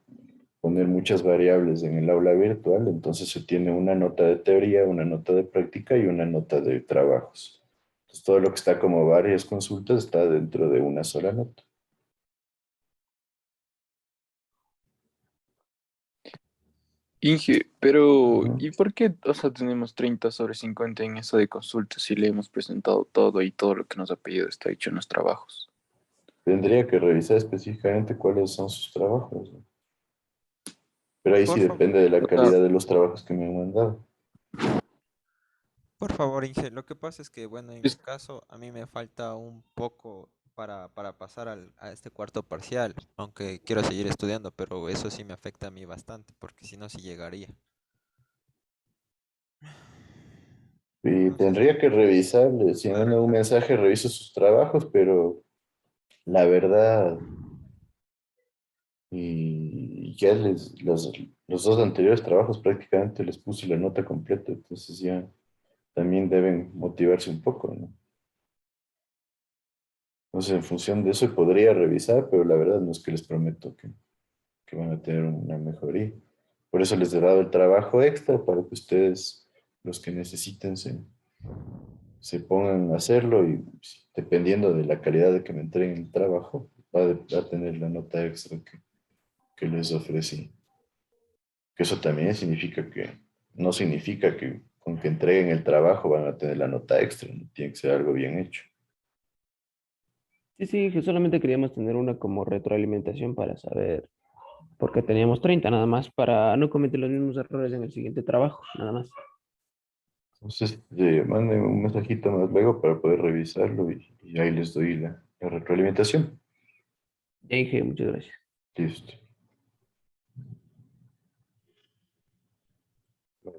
poner muchas variables en el aula virtual, entonces se tiene una nota de teoría, una nota de práctica y una nota de trabajos. Entonces todo lo que está como varias consultas está dentro de una sola nota. Inge, pero Ujú. ¿y por qué, o sea, tenemos 30/50 en eso de consultas si le hemos presentado todo y todo lo que nos ha pedido está hecho en los trabajos? Tendría que revisar específicamente cuáles son sus trabajos, ¿no? Pero ahí sí Por favor, depende de la O sea, calidad de los trabajos que me han mandado. por favor, Inge. Lo que pasa es que, bueno, en mi es- caso, a mí me falta un poco para pasar a este cuarto parcial, aunque quiero seguir estudiando, pero eso sí me afecta a mí bastante, porque si no, sí llegaría. Y No sé si tendría que revisarle, si me puede manda un revisar. mensaje, reviso sus trabajos, pero la verdad, y ya los dos anteriores trabajos prácticamente les puse la nota completa, entonces ya también deben motivarse un poco, ¿no? Entonces, en función de eso podría revisar, pero la verdad no es que les prometo que van a tener una mejoría. Por eso les he dado el trabajo extra para que ustedes, los que necesiten, se pongan a hacerlo y dependiendo de la calidad de que me entreguen el trabajo, va a tener la nota extra que les ofrecí. Que eso también significa no significa que con que entreguen el trabajo van a tener la nota extra, ¿no? Tiene que ser algo bien hecho. Sí, sí, que solamente queríamos tener una como retroalimentación para saber, porque teníamos 30 nada más, para no cometer los mismos errores en el siguiente trabajo, nada más. Entonces, mándenme un mensajito más luego para poder revisarlo y ahí les doy la retroalimentación. Ya dije, muchas gracias. Listo.